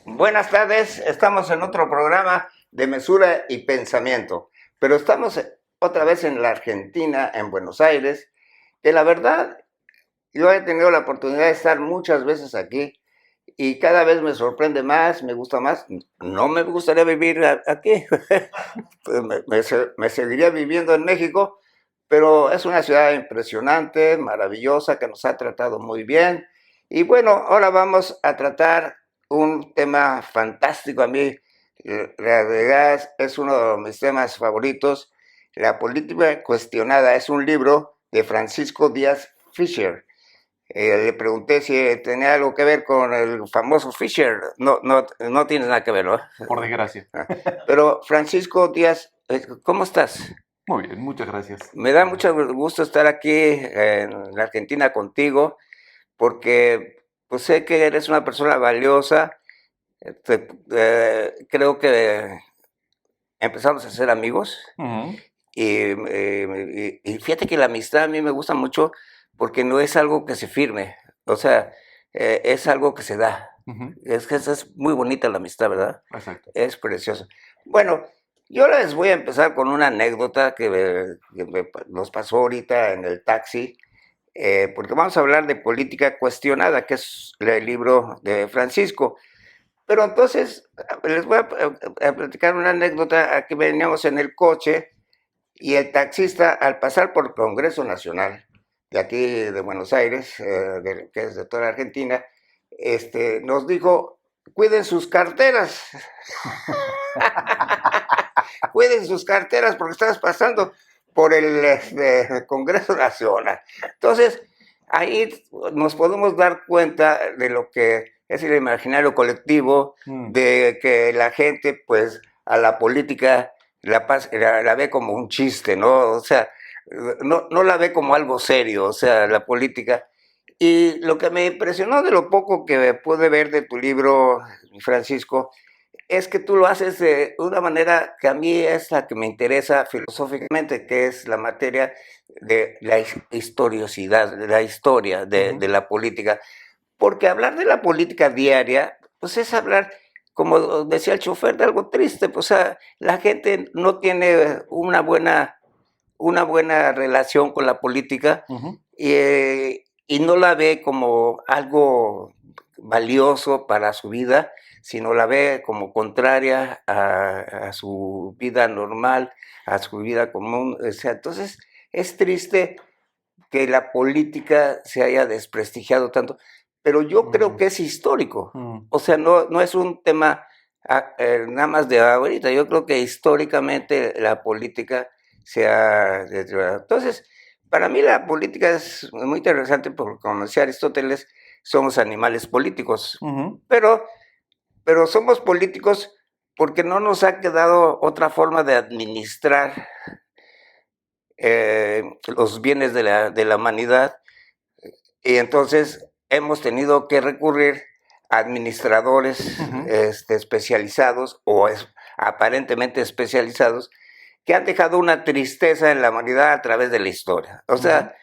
Buenas tardes, estamos en otro programa de mesura y pensamiento, pero estamos otra vez en la Argentina, en Buenos Aires, que la verdad yo he tenido la oportunidad de estar muchas veces aquí y cada vez me sorprende más, me gusta más. No me gustaría vivir aquí, pues me seguiría viviendo en México, pero es una ciudad impresionante, maravillosa, que nos ha tratado muy bien. Y bueno, ahora vamos a tratar un tema fantástico a mí. La verdad es uno de mis temas favoritos. La política cuestionada es un libro de Francisco Díaz Fischer. Le pregunté si tenía algo que ver con el famoso Fischer. No, no, no tiene nada que ver, ¿no? Por desgracia. Pero Francisco Díaz, ¿cómo estás? Muy bien, muchas gracias. Me da mucho gusto estar aquí en la Argentina contigo, porque pues sé que eres una persona valiosa. Creo que empezamos a ser amigos Ujú, y fíjate que la amistad a mí me gusta mucho porque no es algo que se firme, o sea, es algo que se da. ujú, Es que es muy bonita la amistad, ¿verdad? exacto. Es precioso. Bueno, yo les voy a empezar con una anécdota nos pasó ahorita en el taxi, porque vamos a hablar de política cuestionada, que es el libro de Francisco. Pero entonces les voy a platicar una anécdota. Aquí veníamos en el coche y el taxista, al pasar por el Congreso Nacional de aquí de Buenos Aires, que es de toda la Argentina, nos dijo, cuiden sus carteras, cuiden sus carteras porque estás pasando por el Congreso Nacional. Entonces, ahí nos podemos dar cuenta de lo que es el imaginario colectivo, Mm, de que la gente, pues, a la política la ve como un chiste, ¿no? O sea, no la ve como algo serio, o sea, la política. Y lo que me impresionó de lo poco que pude ver de tu libro, Francisco, es que tú lo haces de una manera que a mí es la que me interesa filosóficamente, que es la materia de la historiosidad, de la historia ujú, de la política. Porque hablar de la política diaria, pues es hablar, como decía el chofer, de algo triste. Pues, o sea, la gente no tiene una buena relación con la política ujú, y no la ve como algo valioso para su vida, sino la ve como contraria a su vida normal, a su vida común. O sea, entonces es triste que la política se haya desprestigiado tanto, pero yo creo mm, que es histórico. mm, O sea, no es un tema nada más de ahorita. Yo creo que históricamente la política se ha deteriorado. Entonces, para mí la política es muy interesante porque, como decía Aristóteles, somos animales políticos, ujú, pero, pero somos políticos porque no nos ha quedado otra forma de administrar los bienes de la humanidad, y entonces hemos tenido que recurrir a administradores ujú, especializados o aparentemente especializados que han dejado una tristeza en la humanidad a través de la historia. O ujú, sea,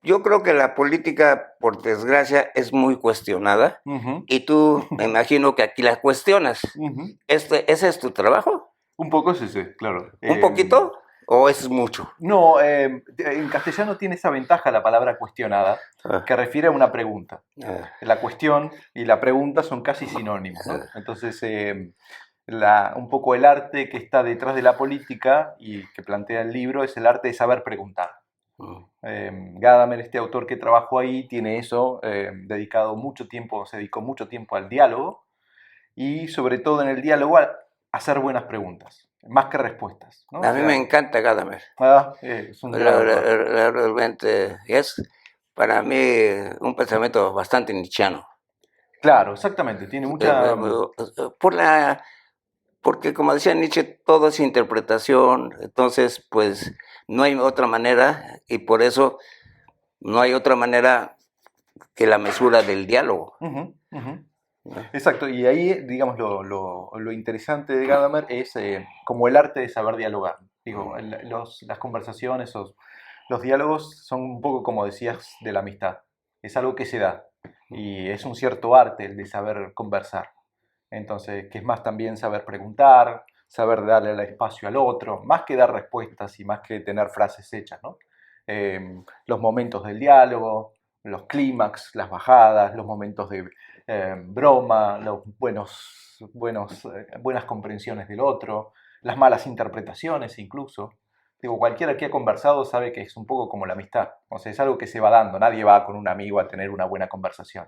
yo creo que la política, por desgracia, es muy cuestionada ujú, y tú me imagino que aquí la cuestionas. ujú. ¿Ese es tu trabajo? Un poco es ese, claro. ¿Un poquito o es mucho? No, en castellano tiene esa ventaja la palabra cuestionada, Ah, que refiere a una pregunta. ah, La cuestión y la pregunta son casi sinónimos, ¿no? Entonces, un poco el arte que está detrás de la política y que plantea el libro es el arte de saber preguntar. ah, Gadamer, este autor que trabajó ahí, tiene eso, dedicado mucho tiempo, se dedicó mucho tiempo al diálogo y sobre todo en el diálogo a hacer buenas preguntas, más que respuestas, ¿no? O a mí me sea, encanta Gadamer. es un gran autor. Realmente es para mí un pensamiento bastante nichiano. Claro, exactamente, tiene mucha... Por porque como decía Nietzsche, todo es interpretación, entonces pues no hay otra manera y por eso no hay otra manera que la mesura del diálogo. Ujú, ujú. Exacto, y ahí, digamos, lo interesante de Gadamer es como el arte de saber dialogar. Digo, las conversaciones, los diálogos son un poco como decías de la amistad. Es algo que se da y es un cierto arte el de saber conversar. Entonces, que es más también saber preguntar, saber darle el espacio al otro, más que dar respuestas y más que tener frases hechas, ¿no? Los momentos del diálogo, los clímax, las bajadas, los momentos de broma, los buenas comprensiones del otro, las malas interpretaciones incluso. Digo, cualquiera que ha conversado sabe que es un poco como la amistad, o sea, es algo que se va dando, nadie va con un amigo a tener una buena conversación.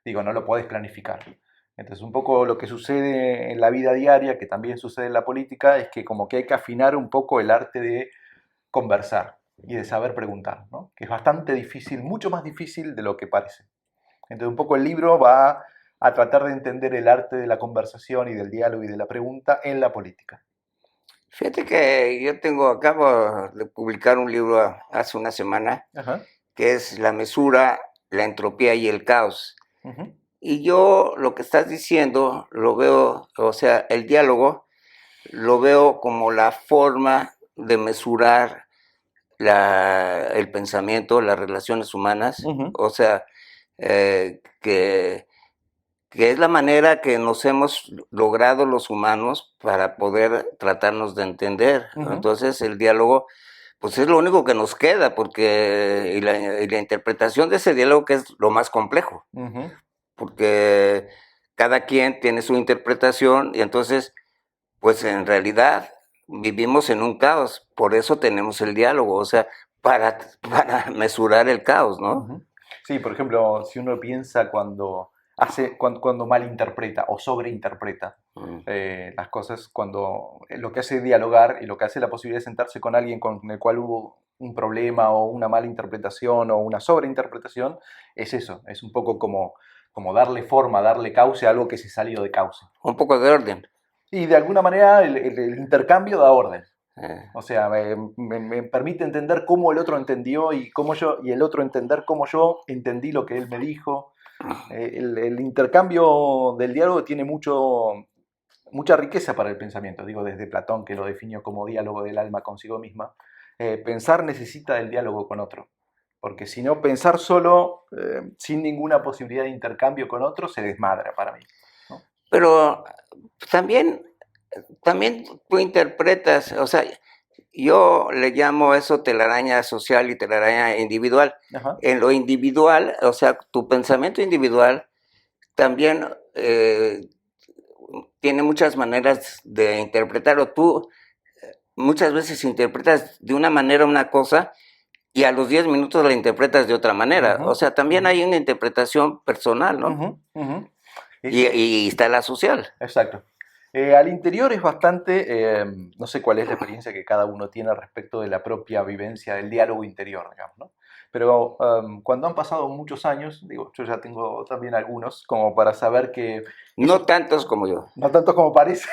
Digo, no lo podés planificar. Entonces, un poco lo que sucede en la vida diaria, que también sucede en la política, es que como que hay que afinar un poco el arte de conversar y de saber preguntar, ¿no? Que es bastante difícil, mucho más difícil de lo que parece. Entonces, un poco el libro va a tratar de entender el arte de la conversación y del diálogo y de la pregunta en la política. Fíjate que acabo de publicar un libro hace una semana, Ajá. que es La mesura, la entropía y el caos. Uh-huh. Y yo lo que estás diciendo lo veo, o sea, el diálogo lo veo como la forma de mesurar el pensamiento, las relaciones humanas, Uh-huh. o sea, que es la manera que nos hemos logrado los humanos para poder tratarnos de entender. Uh-huh. Entonces el diálogo, pues es lo único que nos queda, porque y la interpretación de ese diálogo que es lo más complejo, Uh-huh. porque cada quien tiene su interpretación y entonces, pues en realidad vivimos en un caos, por eso tenemos el diálogo, o sea, para mesurar el caos, ¿no? Uh-huh. Sí, por ejemplo, si uno piensa cuando malinterpreta o sobreinterpreta las cosas, cuando lo que hace dialogar y lo que hace la posibilidad de sentarse con alguien con el cual hubo un problema o una mala interpretación o una sobreinterpretación, es eso, es un poco como darle forma, darle cauce a algo que se salió de cauce. Un poco de orden. Y de alguna manera el intercambio da orden. Eh, O sea, me permite entender cómo el otro entendió y el otro entender cómo yo entendí lo que él me dijo. El intercambio del diálogo tiene mucha riqueza para el pensamiento. Digo, desde Platón, que lo definió como diálogo del alma consigo misma. Pensar necesita del diálogo con otro. Porque si no, pensar solo, sin ninguna posibilidad de intercambio con otro, se desmadra para mí, ¿no? Pero también, también tú interpretas, o sea, yo le llamo eso telaraña social y telaraña individual. Ajá. En lo individual, o sea, tu pensamiento individual también tiene muchas maneras de interpretarlo. Tú muchas veces interpretas de una manera una cosa y a los 10 minutos la interpretas de otra manera. Uh-huh. O sea, también hay una interpretación personal, ¿no? Uh-huh. Uh-huh. Y está la social. Exacto. Al interior es bastante, no sé cuál es la experiencia que cada uno tiene respecto de la propia vivencia del diálogo interior, digamos, ¿no? Pero cuando han pasado muchos años, digo, yo ya tengo también algunos, como para saber que... No tantos como yo. No tanto como parece,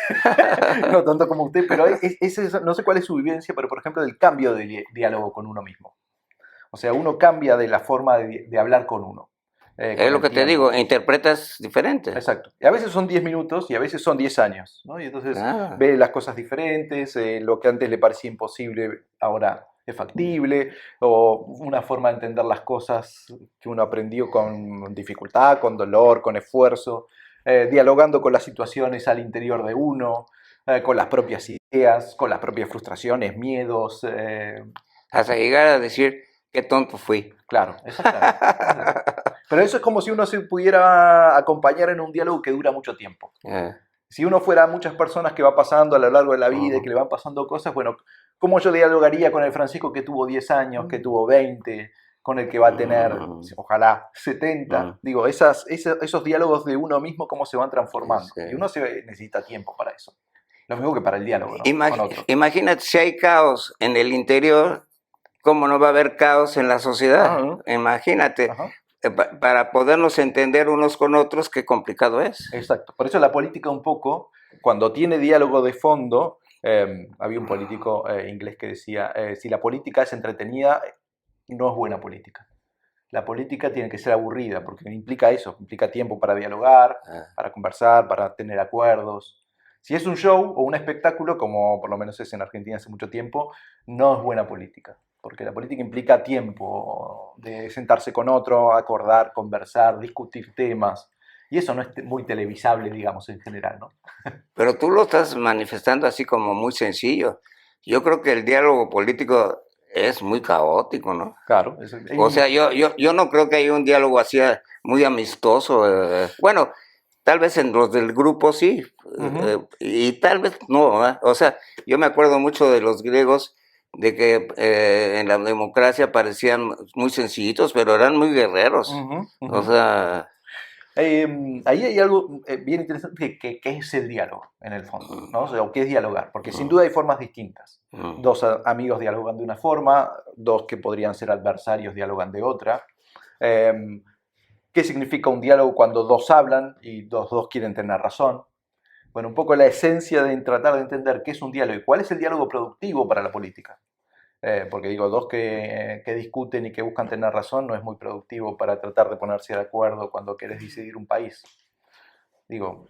no tanto como usted, pero no sé cuál es su vivencia, pero por ejemplo del cambio de diálogo con uno mismo. O sea, uno cambia de la forma de hablar con uno. Es lo que te digo, interpretas diferente. Exacto. Y a veces son 10 minutos y a veces son 10 años, ¿no? Y entonces ve las cosas diferentes, lo que antes le parecía imposible ahora es factible, o una forma de entender las cosas que uno aprendió con dificultad, con dolor, con esfuerzo, dialogando con las situaciones al interior de uno, con las propias ideas, con las propias frustraciones, miedos. Hasta llegar a decir qué tonto fui. Claro, exactamente. Pero eso es como si uno se pudiera acompañar en un diálogo que dura mucho tiempo. Si uno fuera muchas personas que va pasando a lo largo de la vida y que le van pasando cosas, bueno, ¿cómo yo dialogaría con el Francisco que tuvo 10 años, que tuvo 20, con el que va a tener, ojalá, 70? Digo, esos diálogos de uno mismo, ¿cómo se van transformando? Sí. Y uno necesita tiempo para eso. Lo mismo que para el diálogo, ¿no? Con otro. Imagínate si hay caos en el interior, ¿cómo no va a haber caos en la sociedad? Uh-huh. Imagínate. Uh-huh. Para podernos entender unos con otros, qué complicado es. Exacto. Por eso la política un poco, cuando tiene diálogo de fondo, había un político inglés que decía, si la política es entretenida, no es buena política. La política tiene que ser aburrida, porque implica eso, implica tiempo para dialogar, para conversar, para tener acuerdos. Si es un show o un espectáculo, como por lo menos es en Argentina hace mucho tiempo, no es buena política. Porque la política implica tiempo de sentarse con otro, acordar, conversar, discutir temas. Y eso no es muy televisable, digamos, en general, ¿no? Pero tú lo estás manifestando así como muy sencillo. Yo creo que el diálogo político es muy caótico, ¿no? Claro. O sea, yo no creo que haya un diálogo así muy amistoso. Bueno, tal vez en los del grupo sí, y tal vez no. O sea, yo me acuerdo mucho de los griegos, de que en la democracia parecían muy sencillitos, pero eran muy guerreros. O sea, Ahí hay algo bien interesante que es el diálogo, en el fondo, ¿no? O sea, o qué es dialogar, porque sin duda hay formas distintas. Dos amigos dialogan de una forma, dos que podrían ser adversarios dialogan de otra. Eh, ¿Qué significa un diálogo cuando dos hablan y los dos quieren tener razón? Bueno, un poco la esencia de tratar de entender qué es un diálogo y cuál es el diálogo productivo para la política. Porque digo, dos que discuten y que buscan tener razón no es muy productivo para tratar de ponerse de acuerdo cuando querés decidir un país. Digo,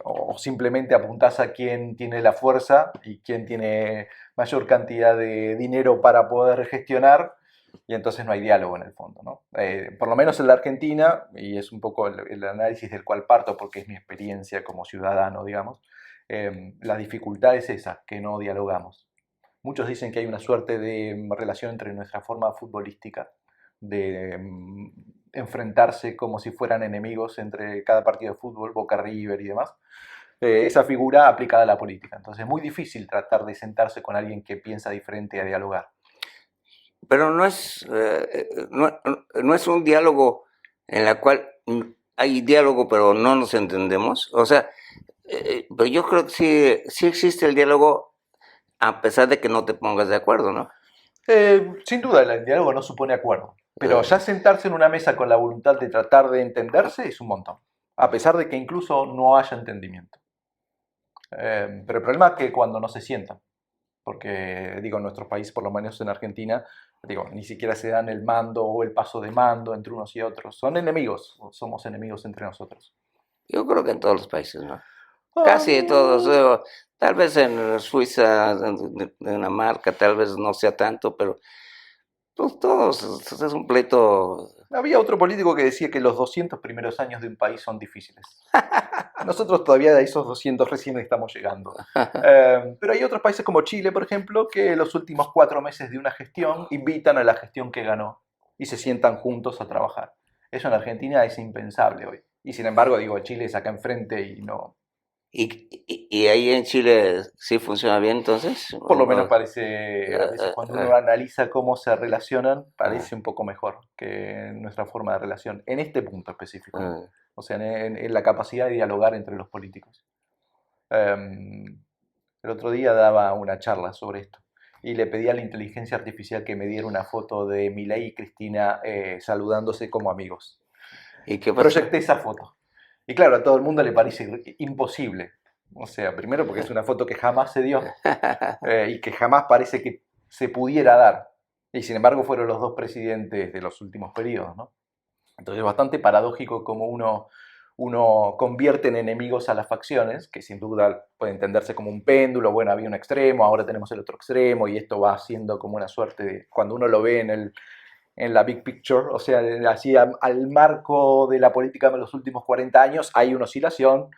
o simplemente apuntás a quién tiene la fuerza y quién tiene mayor cantidad de dinero para poder gestionar, y entonces no hay diálogo en el fondo, ¿no? Por lo menos en la Argentina, y es un poco el análisis del cual parto porque es mi experiencia como ciudadano, digamos, la dificultad es esa, que no dialogamos. Muchos dicen que hay una suerte de relación entre nuestra forma futbolística, de enfrentarse como si fueran enemigos entre cada partido de fútbol, Boca River y demás. Esa figura aplicada a la política. Entonces es muy difícil tratar de sentarse con alguien que piensa diferente a dialogar. pero no es un diálogo en la cual hay diálogo, pero no nos entendemos. O sea, pero yo creo que sí existe el diálogo a pesar de que no te pongas de acuerdo, ¿no? Sin duda el diálogo no supone acuerdo, pero ya sentarse en una mesa con la voluntad de tratar de entenderse es un montón, a pesar de que incluso no haya entendimiento. Pero el problema es que cuando no se sientan, porque digo, en nuestro país, por lo menos en Argentina, digo, ni siquiera se dan el mando o el paso de mando entre unos y otros. Son enemigos, somos enemigos entre nosotros. Yo creo que en todos los países, ¿no? Ah, Casi todos. Tal vez en Suiza, en Dinamarca, tal vez no sea tanto, pero pues todos, es un pleito. había otro político que decía que los 200 primeros años de un país son difíciles. Nosotros todavía de esos 200 recién estamos llegando. Pero hay otros países como Chile, por ejemplo, que los últimos 4 meses de una gestión invitan a la gestión que ganó y se sientan juntos a trabajar. Eso en Argentina es impensable hoy. Y sin embargo, digo, Chile es acá enfrente y no. Y ahí en Chile sí funciona bien, entonces. Por lo menos parece, a veces cuando uno analiza cómo se relacionan, parece un poco mejor que nuestra forma de relación, en este punto específico, ¿no? O sea, en la capacidad de dialogar entre los políticos. El otro día daba una charla sobre esto y le pedí a la inteligencia artificial que me diera una foto de Milei y Cristina saludándose como amigos. ¿Y qué pasó? Proyecté esa foto. Y claro, a todo el mundo le parece imposible. O sea, primero porque es una foto que jamás se dio y que jamás parece que se pudiera dar. Y sin embargo fueron los dos presidentes de los últimos periodos, ¿no? Entonces es bastante paradójico como uno convierte en enemigos a las facciones, que sin duda puede entenderse como un péndulo, bueno, había un extremo, ahora tenemos el otro extremo, y esto va siendo como una suerte de, cuando uno lo ve en la big picture, o sea, así al marco de la política de los últimos 40 años, hay una oscilación,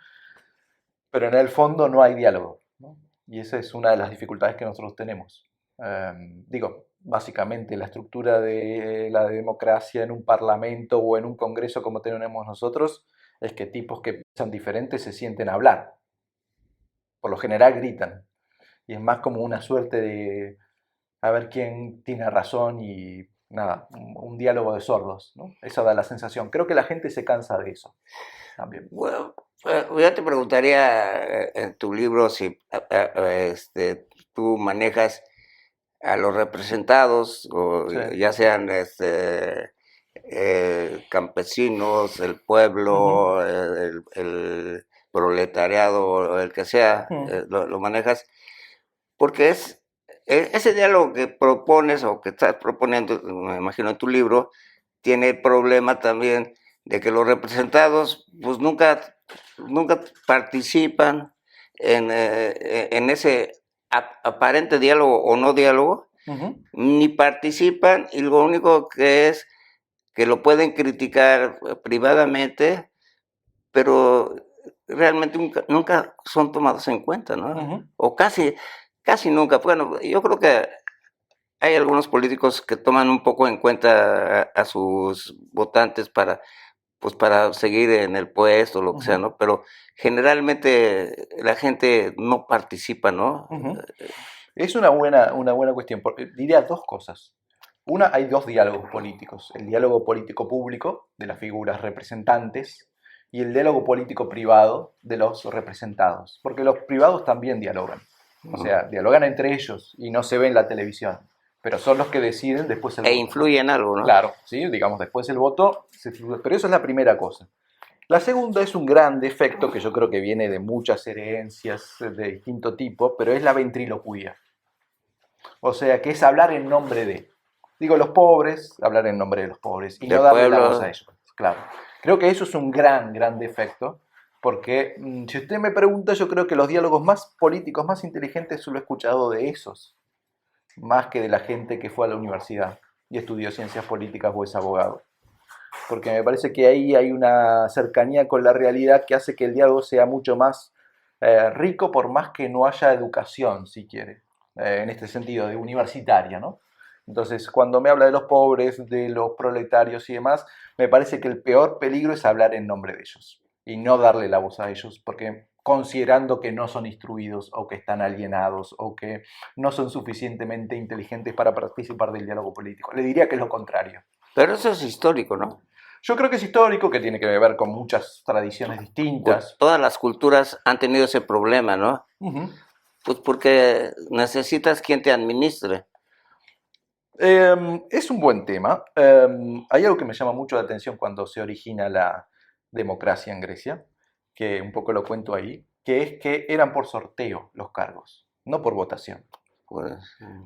pero en el fondo no hay diálogo, ¿no? Y esa es una de las dificultades que nosotros tenemos. Digo, básicamente la estructura de la democracia en un parlamento o en un congreso como tenemos nosotros es que tipos que piensan diferentes se sienten a hablar. Por lo general gritan. Y es más como una suerte de a ver quién tiene razón y nada, un diálogo de sordos, ¿no? Eso da la sensación. Creo que la gente se cansa de eso también. Bueno, yo te preguntaría en tu libro si tú manejas a los representados, o Sí. ya sean campesinos, el pueblo, el proletariado, o el que sea, lo manejas, porque ese diálogo que propones o que estás proponiendo, me imagino en tu libro, tiene el problema también de que los representados pues nunca participan en ese aparente diálogo o no diálogo, ni participan, y lo único que es que lo pueden criticar privadamente, pero realmente nunca son tomados en cuenta, ¿no? O casi nunca. Bueno, yo creo que hay algunos políticos que toman un poco en cuenta a sus votantes pues para seguir en el puesto, lo que sea, ¿no? Pero generalmente la gente no participa, ¿no? Es una buena cuestión. Diría dos cosas. Una, hay dos diálogos políticos. El diálogo político público de las figuras representantes y el diálogo político privado de los representados. Porque los privados también dialogan. O sea, dialogan entre ellos y no se ve en la televisión. Pero son los que deciden después el voto. Influyen algo, ¿no? Claro, sí, digamos, después el voto. Pero eso es la primera cosa. La segunda es un gran defecto que yo creo que viene de muchas herencias de distinto tipo, pero es la ventriloquía. O sea, que es hablar en nombre de. Digo, los pobres, hablar en nombre de los pobres y no darle la voz a ellos. Claro. Creo que eso es un gran defecto, porque si usted me pregunta, yo creo que los diálogos más políticos, más inteligentes, lo he escuchado de esos, más que de la gente que fue a la universidad y estudió ciencias políticas o es abogado. Porque me parece que ahí hay una cercanía con la realidad que hace que el diálogo sea mucho más rico, por más que no haya educación, si quiere, en este sentido, de universitaria, ¿no? Entonces, cuando me habla de los pobres, de los proletarios y demás, me parece que el peor peligro es hablar en nombre de ellos y no darle la voz a ellos, porque considerando que no son instruidos o que están alienados o que no son suficientemente inteligentes para participar del diálogo político. Le diría que es lo contrario. Pero eso es histórico, ¿no? Yo creo que es histórico, que tiene que ver con muchas tradiciones distintas. Pues todas las culturas han tenido ese problema, ¿no? Pues porque necesitas quien te administre. Es un buen tema. Hay algo que me llama mucho la atención cuando se origina la democracia en Grecia, que un poco lo cuento ahí, que es que eran por sorteo los cargos, no por votación. Pues,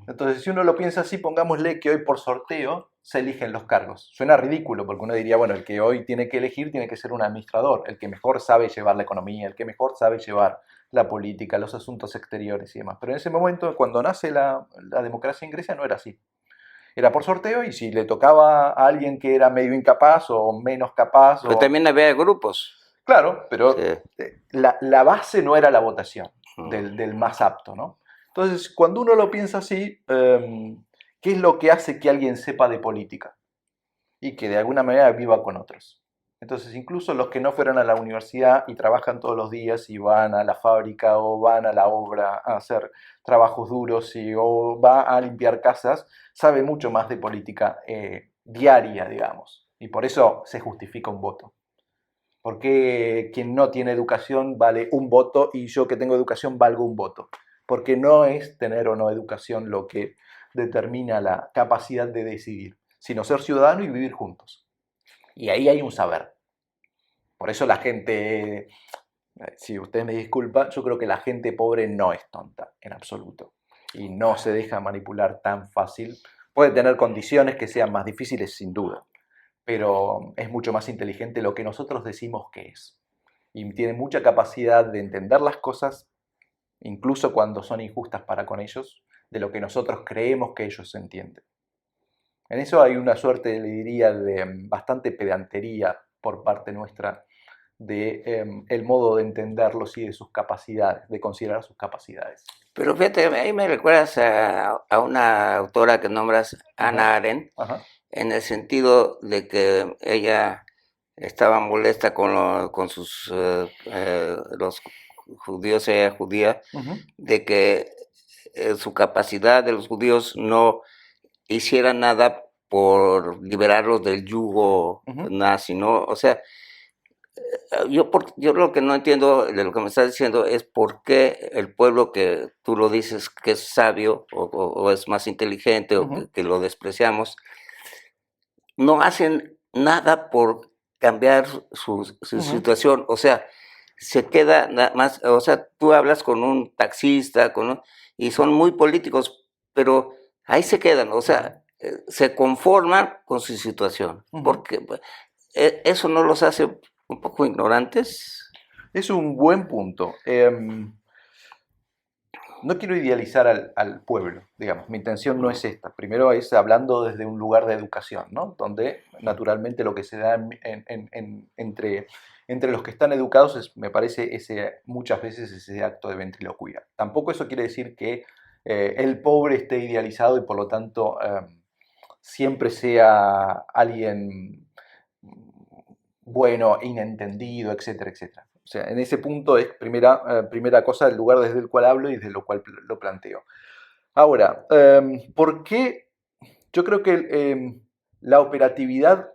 Entonces, si uno lo piensa así, pongámosle que hoy por sorteo se eligen los cargos. Suena ridículo, porque uno diría, bueno, el que hoy tiene que elegir tiene que ser un administrador, el que mejor sabe llevar la economía, el que mejor sabe llevar la política, los asuntos exteriores y demás. Pero en ese momento, cuando nace la democracia en Grecia, no era así. Era por sorteo y si le tocaba a alguien que era medio incapaz o menos capaz... Pero también había grupos. Claro, pero sí. La base no era la votación del más apto, ¿no? Entonces, cuando uno lo piensa así, ¿qué es lo que hace que alguien sepa de política? Y que de alguna manera viva con otros. Entonces, incluso los que no fueron a la universidad y trabajan todos los días y van a la fábrica o van a la obra a hacer trabajos duros o va a limpiar casas, sabe mucho más de política diaria, digamos. Y por eso se justifica un voto. Porque quien no tiene educación vale un voto y yo que tengo educación valgo un voto. Porque no es tener o no educación lo que determina la capacidad de decidir, sino ser ciudadano y vivir juntos. Y ahí hay un saber. Por eso la gente, si usted me disculpa, yo creo que la gente pobre no es tonta en absoluto. Y no se deja manipular tan fácil. Puede tener condiciones que sean más difíciles, sin duda. Pero es mucho más inteligente lo que nosotros decimos que es. Y tiene mucha capacidad de entender las cosas, incluso cuando son injustas para con ellos, de lo que nosotros creemos que ellos entienden. En eso hay una suerte, le diría, de bastante pedantería por parte nuestra de el modo de entenderlos y de sus capacidades, de considerar sus capacidades. Pero fíjate, ahí me recuerdas a una autora que nombras, Hannah Arendt, en el sentido de que ella estaba molesta con sus los judíos, ella judía, de que su capacidad de los judíos no hiciera nada por liberarlos del yugo nazi, ¿no? O sea, yo lo que no entiendo de lo que me estás diciendo es por qué el pueblo que tú lo dices que es sabio o es más inteligente o que lo despreciamos, no hacen nada por cambiar su situación. O sea, se queda nada más, o sea, tú hablas con un taxista, y son muy políticos, pero ahí se quedan, o sea, se conforman con su situación, porque eso no los hace un poco ignorantes. Es un buen punto. No quiero idealizar al pueblo, digamos, mi intención no es esta. Primero es hablando desde un lugar de educación, ¿no? Donde naturalmente lo que se da entre entre los que están educados me parece muchas veces ese acto de ventriloquía. Tampoco eso quiere decir que el pobre esté idealizado y por lo tanto siempre sea alguien bueno, inentendido, etcétera, etcétera. O sea, en ese punto es primera cosa el lugar desde el cual hablo y desde lo cual lo planteo. Ahora, ¿por qué? Yo creo que la operatividad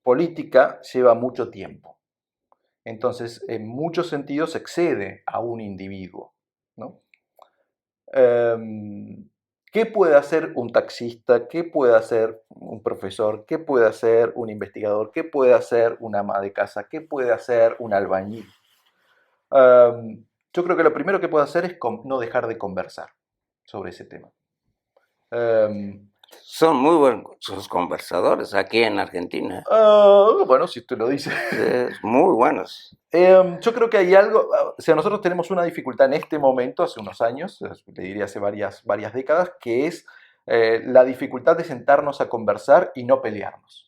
política lleva mucho tiempo. Entonces, en muchos sentidos excede a un individuo, ¿no? ¿Qué puede hacer un taxista? ¿Qué puede hacer un profesor? ¿Qué puede hacer un investigador? ¿Qué puede hacer una ama de casa? ¿Qué puede hacer un albañil? Yo creo que lo primero que puede hacer es no dejar de conversar sobre ese tema. Son muy buenos sus conversadores aquí en Argentina. Bueno, si usted lo dice. Muy buenos. Yo creo que hay algo, o sea, nosotros tenemos una dificultad en este momento, hace unos años, le diría hace varias décadas, que es la dificultad de sentarnos a conversar y no pelearnos.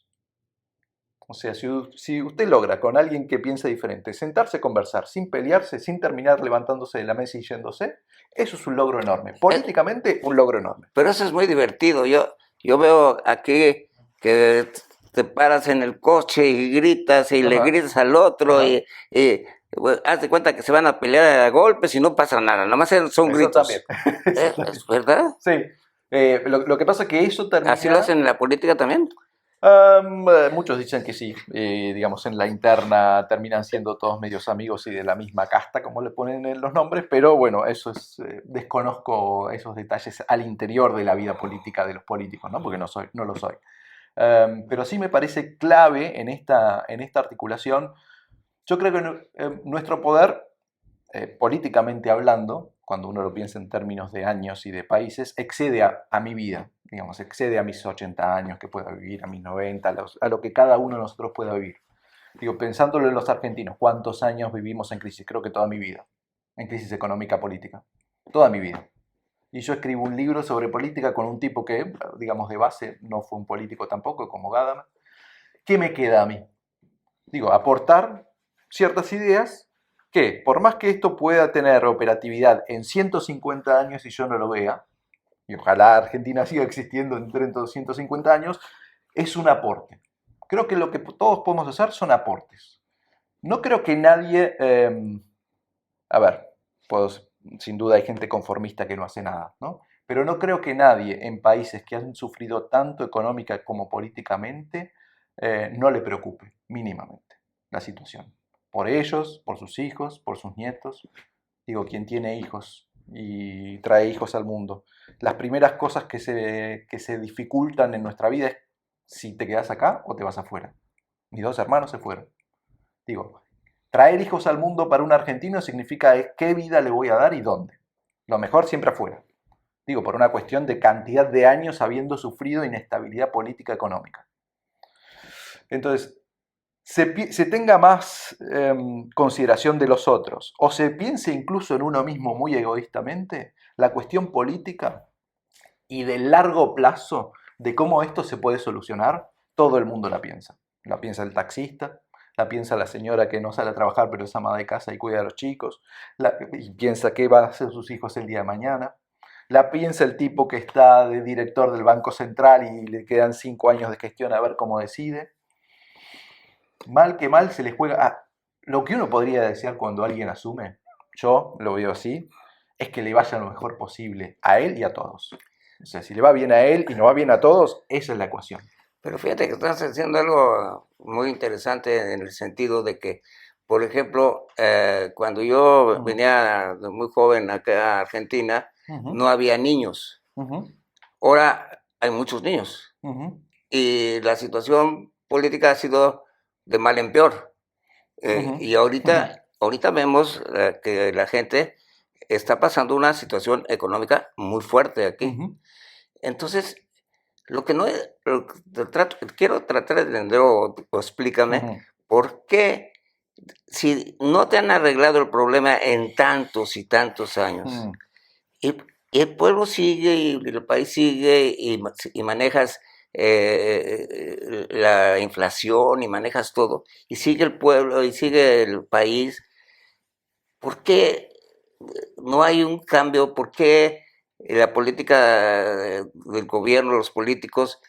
O sea, si usted logra con alguien que piensa diferente, sentarse a conversar sin pelearse, sin terminar levantándose de la mesa y yéndose, eso es un logro enorme. Políticamente, un logro enorme. Pero eso es muy divertido. Yo veo aquí que te paras en el coche y gritas y le gritas al otro y haz de cuenta que se van a pelear a golpes y no pasa nada, nada más son eso gritos. También. ¿Es verdad? Sí. Lo que pasa es que eso termina... ¿Así lo hacen en la política también? Muchos dicen que sí, digamos en la interna terminan siendo todos medios amigos y de la misma casta, como le ponen en los nombres, pero bueno, eso es, desconozco esos detalles al interior de la vida política de los políticos, ¿no? Porque no lo soy. Pero sí me parece clave en esta articulación. Yo creo que nuestro poder, políticamente hablando, cuando uno lo piensa en términos de años y de países, excede a mi vida, digamos, excede a mis 80 años que pueda vivir, a mis 90, a lo que cada uno de nosotros pueda vivir. Digo, pensándolo en los argentinos, ¿cuántos años vivimos en crisis? Creo que toda mi vida, en crisis económica política, toda mi vida. Y yo escribo un libro sobre política con un tipo que, digamos, de base no fue un político tampoco, como Gadamer. ¿Qué me queda a mí? Digo, aportar ciertas ideas que, por más que esto pueda tener operatividad en 150 años y yo no lo vea, y ojalá Argentina siga existiendo entre 150 años, es un aporte. Creo que lo que todos podemos hacer son aportes. No creo que nadie... a ver, sin duda hay gente conformista que no hace nada, ¿no? Pero no creo que nadie en países que han sufrido tanto económica como políticamente no le preocupe mínimamente la situación. Por ellos, por sus hijos, por sus nietos. Digo, quien tiene hijos y trae hijos al mundo. Las primeras cosas que se dificultan en nuestra vida es si te quedas acá o te vas afuera. Mis dos hermanos se fueron. Digo, traer hijos al mundo para un argentino significa qué vida le voy a dar y dónde. Lo mejor siempre afuera. Digo, por una cuestión de cantidad de años habiendo sufrido inestabilidad política económica. Entonces, se tenga más consideración de los otros o se piense incluso en uno mismo muy egoístamente, la cuestión política y de largo plazo de cómo esto se puede solucionar, todo el mundo la piensa. La piensa el taxista, la piensa la señora que no sale a trabajar pero es ama de casa y cuida a los chicos, y piensa qué van a hacer sus hijos el día de mañana. La piensa el tipo que está de director del Banco Central y le quedan 5 años de gestión a ver cómo decide. Mal que mal se le juega. Lo que uno podría desear cuando alguien asume, yo lo veo así, es que le vaya lo mejor posible a él y a todos. O sea, si le va bien a él y no va bien a todos, esa es la ecuación. Pero fíjate que estás haciendo algo muy interesante en el sentido de que, por ejemplo, cuando yo venía muy joven acá a Argentina, no había niños. Ahora hay muchos niños. Y la situación política ha sido de mal en peor. Y ahorita vemos que la gente está pasando una situación económica muy fuerte aquí. Entonces, lo que no es, quiero tratar de entender o explícame por qué, si no te han arreglado el problema en tantos y tantos años, y el pueblo sigue y el país sigue y manejas la inflación y manejas todo, y sigue el pueblo y sigue el país, ¿por qué no hay un cambio? ¿Por qué la política del gobierno, los políticos,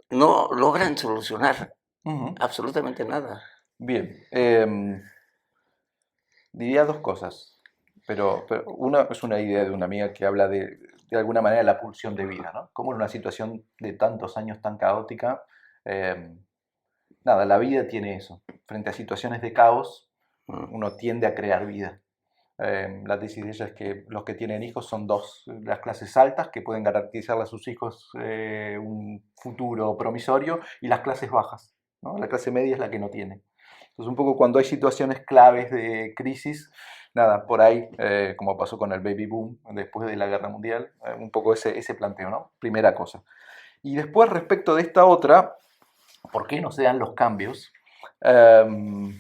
no logran solucionar Ujú. absolutamente nada? Bien, diría dos cosas, pero una es una idea de una amiga que habla de alguna manera, la pulsión de vida, ¿no? Como en una situación de tantos años tan caótica, eh, nada, la vida tiene eso. Frente a situaciones de caos, Mm. uno tiende a crear vida. La tesis de ella es que los que tienen hijos son dos, las clases altas que pueden garantizarle a sus hijos un futuro promisorio y las clases bajas, ¿no? La clase media es la que no tiene. Entonces un poco cuando hay situaciones claves de crisis, nada, por ahí, como pasó con el baby boom después de la guerra mundial, un poco ese planteo, ¿no? Primera cosa. Y después respecto de esta otra, ¿por qué no se dan los cambios? Um,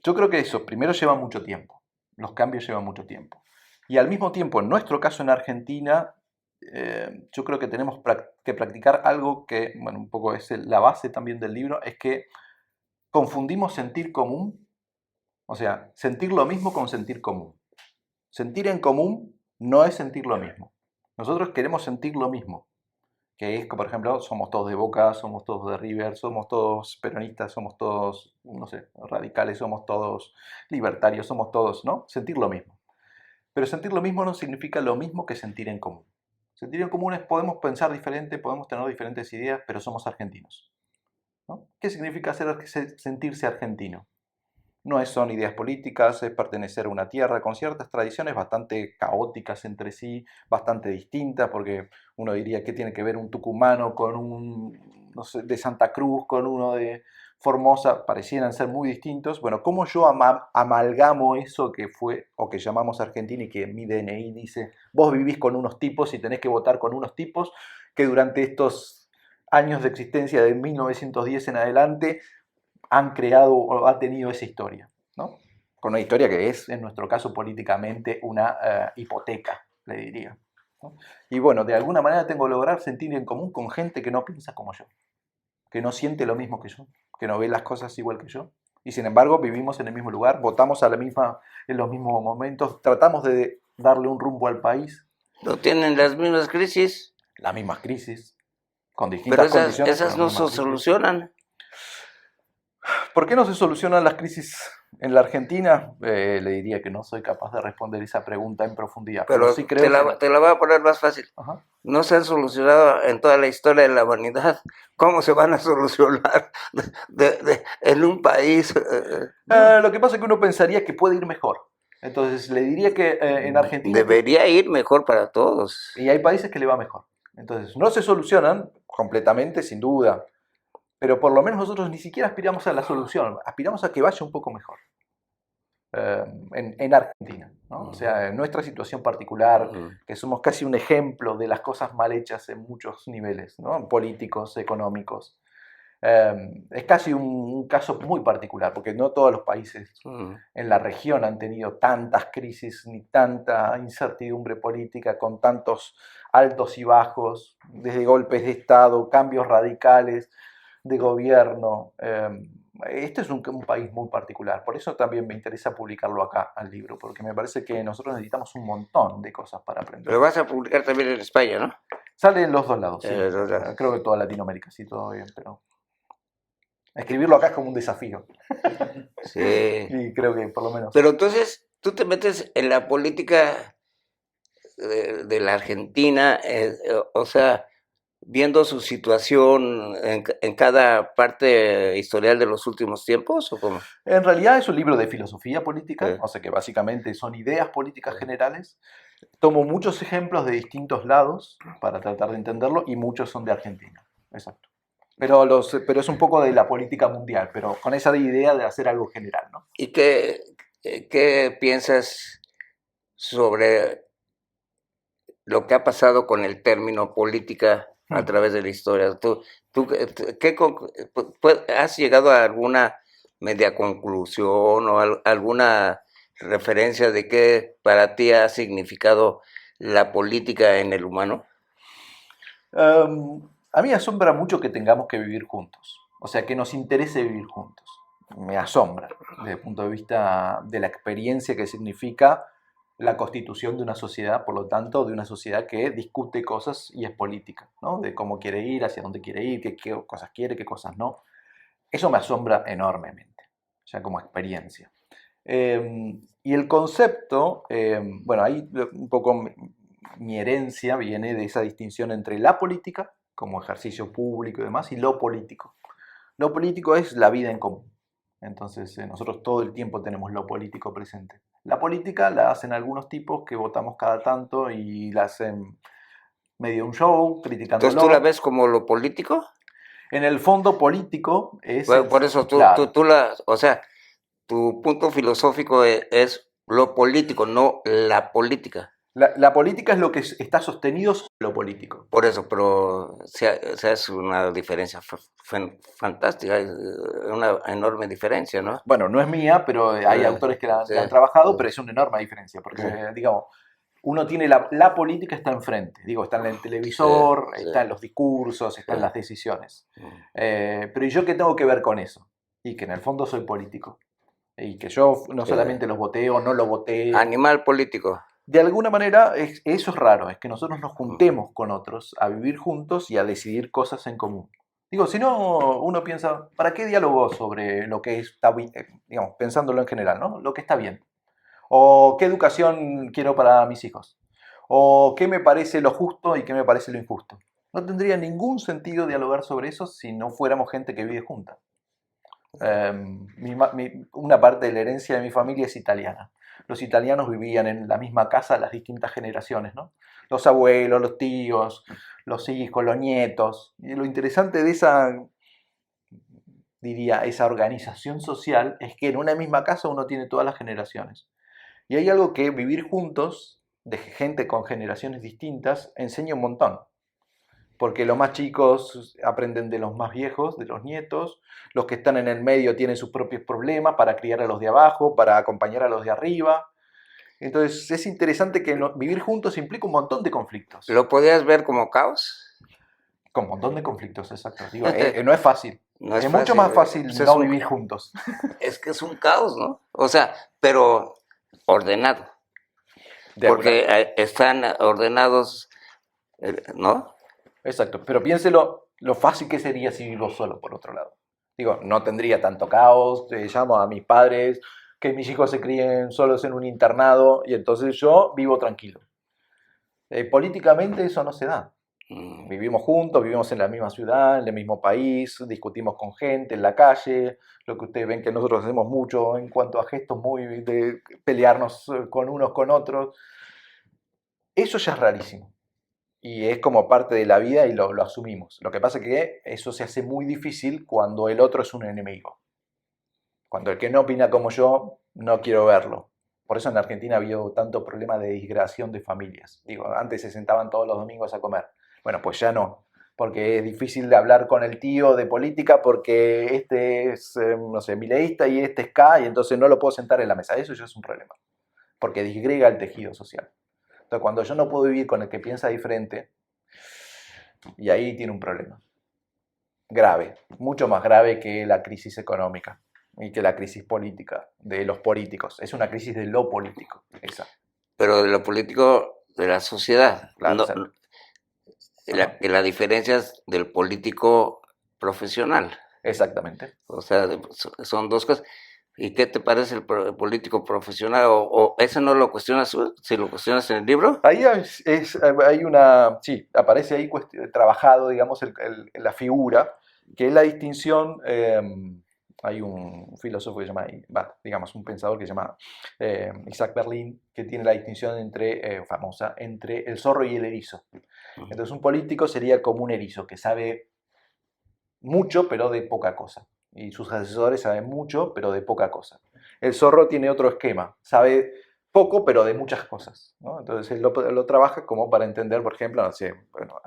Yo creo que eso, primero lleva mucho tiempo, los cambios llevan mucho tiempo. Y al mismo tiempo, en nuestro caso en Argentina, yo creo que tenemos que practicar algo que, bueno, un poco es la base también del libro, es que confundimos sentir común, o sea, sentir lo mismo con sentir común. Sentir en común no es sentir lo mismo. Nosotros queremos sentir lo mismo, que es que, por ejemplo, somos todos de Boca, somos todos de River, somos todos peronistas, somos todos, no sé, radicales, somos todos libertarios, somos todos, ¿no? Sentir lo mismo. Pero sentir lo mismo no significa lo mismo que sentir en común. Sentir en común es podemos pensar diferente, podemos tener diferentes ideas, pero somos argentinos, ¿no? ¿Qué significa sentirse argentino? No son ideas políticas, es pertenecer a una tierra con ciertas tradiciones bastante caóticas entre sí, bastante distintas, porque uno diría que tiene que ver un tucumano con un, no sé, de Santa Cruz, con uno de Formosa, parecieran ser muy distintos. Bueno, ¿cómo yo amalgamo eso que fue, o que llamamos Argentina y que en mi DNI dice, vos vivís con unos tipos y tenés que votar con unos tipos que durante estos años de existencia de 1910 en adelante han creado o ha tenido esa historia, ¿no? Con una historia que es, en nuestro caso, políticamente una hipoteca, le diría, ¿no? Y bueno, de alguna manera tengo que lograr sentir en común con gente que no piensa como yo, que no siente lo mismo que yo, que no ve las cosas igual que yo. Y sin embargo, vivimos en el mismo lugar, votamos a la misma, en los mismos momentos, tratamos de darle un rumbo al país, No tienen las mismas crisis, las mismas crisis, con pero distintas condiciones, pero esas las no mismas se crisis. solucionan. ¿Por qué no se solucionan las crisis en la Argentina? Le diría que no soy capaz de responder esa pregunta en profundidad, pero sí Pero creo que... te la voy a poner más fácil. Ajá. No se han solucionado en toda la historia de la humanidad. ¿Cómo se van a solucionar en un país? No. Lo que pasa es que uno pensaría que puede ir mejor. Entonces le diría que en Argentina... Debería ir mejor para todos. Y hay países que le va mejor. Entonces no se solucionan completamente, sin duda, pero por lo menos nosotros ni siquiera aspiramos a la solución, aspiramos a que vaya un poco mejor. En Argentina, ¿no? O sea, en nuestra situación particular, que somos casi un ejemplo de las cosas mal hechas en muchos niveles, ¿no? Políticos, económicos. Es casi un caso muy particular, porque no todos los países en la región han tenido tantas crisis ni tanta incertidumbre política, con tantos altos y bajos, desde golpes de Estado, cambios radicales de gobierno. Este es un país muy particular, por eso también me interesa publicarlo acá al libro, porque me parece que nosotros necesitamos un montón de cosas para aprender. Lo vas a publicar también en España, ¿no? Sale en los dos lados, sí. Creo que toda Latinoamérica, sí, todo bien, pero escribirlo acá es como un desafío. Sí. Y creo que por lo menos... Pero entonces, tú te metes en la política de la Argentina, o sea, viendo su situación en cada parte historial de los últimos tiempos, ¿o cómo? En realidad es un libro de filosofía política, o sea que básicamente son ideas políticas generales. Tomo muchos ejemplos de distintos lados para tratar de entenderlo y muchos son de Argentina. Exacto. Pero es un poco de la política mundial, pero con esa idea de hacer algo general, ¿no? ¿Y qué piensas sobre lo que ha pasado con el término política a través de la historia? ¿Has llegado a alguna media conclusión o alguna referencia de qué para ti ha significado la política en el humano? A mí me asombra mucho que tengamos que vivir juntos, o sea, que nos interese vivir juntos. Me asombra desde el punto de vista de la experiencia que significa la constitución de una sociedad, por lo tanto, de una sociedad que discute cosas y es política, ¿no? De cómo quiere ir, hacia dónde quiere ir, qué cosas quiere, qué cosas no. Eso me asombra enormemente, ya como experiencia. Y el concepto, bueno, ahí un poco mi herencia viene de esa distinción entre la política, como ejercicio público y demás, y lo político. Lo político es la vida en común. Entonces, nosotros todo el tiempo tenemos lo político presente. La política la hacen algunos tipos que votamos cada tanto y la hacen medio un show, Entonces, ¿tú la criticándolo. ves como lo político? En el fondo político es Bueno, el... por eso Claro. o sea, tu punto filosófico es lo político, no la política. La política es lo que está sostenido sobre lo político. Por eso, pero o sea, es una diferencia fantástica, es una enorme diferencia, ¿no? Bueno, no es mía, pero hay Eh, autores que sí, la han trabajado, sí, pero es una enorme diferencia, porque, sí, digamos, uno tiene la política está enfrente, digo, está en el sí, televisor, sí, está en los discursos, está sí. en las decisiones. Mm. Pero ¿y yo qué tengo que ver con eso? Y que en el fondo soy político. Y que yo no Sí. solamente los voté o no lo voté. Animal político. De alguna manera, eso es raro, es que nosotros nos Mm. juntemos con otros a vivir juntos y a decidir cosas en común. Digo, si no, uno piensa, ¿para qué diálogo sobre lo que está bien, digamos, pensándolo en general, ¿no? Lo que está bien. O qué educación quiero para mis hijos. O qué me parece lo justo y qué me parece lo injusto. No tendría ningún sentido dialogar sobre eso si no fuéramos gente que vive junta. Una parte de la herencia de mi familia es italiana. Los italianos vivían en la misma casa las distintas generaciones, ¿no? Los abuelos, los tíos, los hijos, los nietos. Y lo interesante de esa, diría, esa organización social es que en una misma casa uno tiene todas las generaciones. Y hay algo que vivir juntos, de gente con generaciones distintas, enseña un montón. Porque los más chicos aprenden de los más viejos, de los nietos, los que están en el medio tienen sus propios problemas para criar a los de abajo, para acompañar a los de arriba. Entonces es interesante que vivir juntos implica un montón de conflictos. ¿Lo podías ver como caos? Con un montón de conflictos, exacto. Digo, no es fácil. No es Es mucho fácil, más fácil pues no vivir juntos. es que es un caos, ¿no? O sea, pero ordenado, De alguna porque manera. están ordenados, ¿no? Exacto. Pero piénselo lo fácil que sería si vivo solo, por otro lado. Digo, no tendría tanto caos, llamo a mis padres, que mis hijos se críen solos en un internado y entonces yo vivo tranquilo. Políticamente eso no se da. Mm. Vivimos juntos, vivimos en la misma ciudad, en el mismo país, discutimos con gente en la calle, lo que ustedes ven que nosotros hacemos mucho en cuanto a gestos muy de pelearnos con unos con otros. Eso ya es rarísimo. Y es como parte de la vida y lo asumimos. Lo que pasa es que eso se hace muy difícil cuando el otro es un enemigo. Cuando el que no opina como yo, no quiero verlo. Por eso en Argentina ha habido tanto problema de disgregación de familias. Digo, antes se sentaban todos los domingos a comer. Bueno, pues ya no. Porque es difícil de hablar con el tío de política porque este es, no sé, mileísta y este es K y entonces no lo puedo sentar en la mesa. Eso ya es un problema. Porque disgrega el tejido social. Entonces, cuando yo no puedo vivir con el que piensa diferente, y ahí tiene un problema. Grave. Mucho más grave que la crisis económica y que la crisis política de los políticos. Es una crisis de lo político, esa. Pero de lo político de la sociedad, Claro, o sea, que la diferencia es del político profesional. exactamente. O sea, son dos cosas. ¿Y qué te parece el político profesional? ¿O ese no lo cuestionas tú? Si lo cuestionas en el libro. Ahí hay una, sí, aparece ahí trabajado, digamos, la figura, que es la distinción, hay un filósofo que se llama, digamos, un pensador que se llama Isaac Berlin, que tiene la distinción famosa, entre el zorro y el erizo. Entonces un político sería como un erizo, que sabe mucho, pero de poca cosa. Y sus asesores saben mucho, pero de poca cosa. El zorro tiene otro esquema, sabe poco, pero de muchas cosas, ¿no? Entonces él lo trabaja como para entender, por ejemplo, no sé, bueno,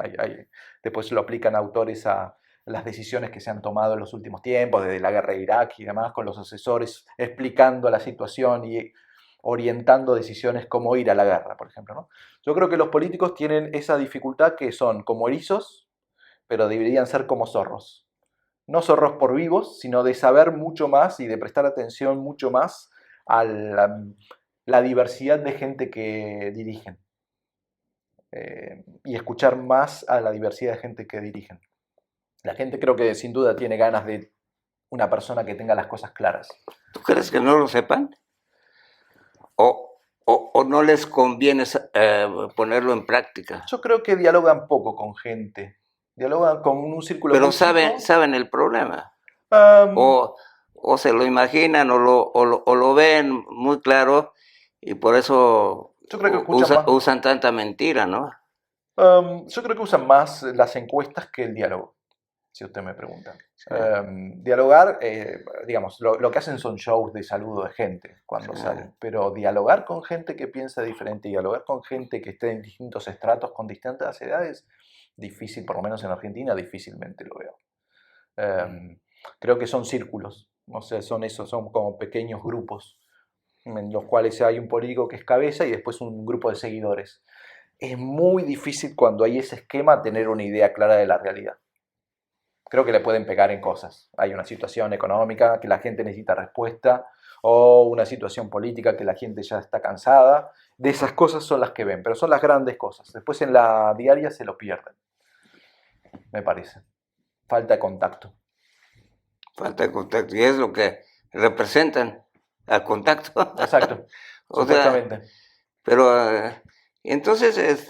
después lo aplican autores a las decisiones que se han tomado en los últimos tiempos, desde la guerra de Irak y demás, con los asesores explicando la situación y orientando decisiones como ir a la guerra, por ejemplo, ¿no? Yo creo que los políticos tienen esa dificultad que son como erizos, pero deberían ser como zorros. No zorros por vivos, sino de saber mucho más y de prestar atención mucho más a la diversidad de gente que dirigen. Y escuchar más a la diversidad de gente que dirigen. La gente creo que sin duda tiene ganas de una persona que tenga las cosas claras. ¿Tú crees que no lo sepan? ¿O no les conviene ponerlo en práctica? Yo creo que dialogan poco con gente. Dialogan con un círculo Pero muy chico. saben el problema. Um, O se lo imaginan o lo ven muy claro y por eso yo creo que escuchan más. usan tanta mentira, ¿no? Yo creo que usan más las encuestas que el diálogo, si usted me pregunta. Sí. Dialogar, digamos, lo que hacen son shows de saludo de gente cuando Sí. salen, pero dialogar con gente que piensa diferente, dialogar con gente que esté en distintos estratos, con distintas edades, difícil, por lo menos en Argentina, difícilmente lo veo. Creo que son círculos, o sea, son como pequeños grupos en los cuales hay un político que es cabeza y después un grupo de seguidores. Es muy difícil cuando hay ese esquema tener una idea clara de la realidad. Creo que le pueden pegar en cosas. Hay una situación económica que la gente necesita respuesta o una situación política que la gente ya está cansada. De esas cosas son las que ven, pero son las grandes cosas. Después en la diaria se lo pierden, me parece. Falta de contacto. Falta de contacto. Y es lo que representan al contacto. Exacto, O supuestamente. sea, pero entonces,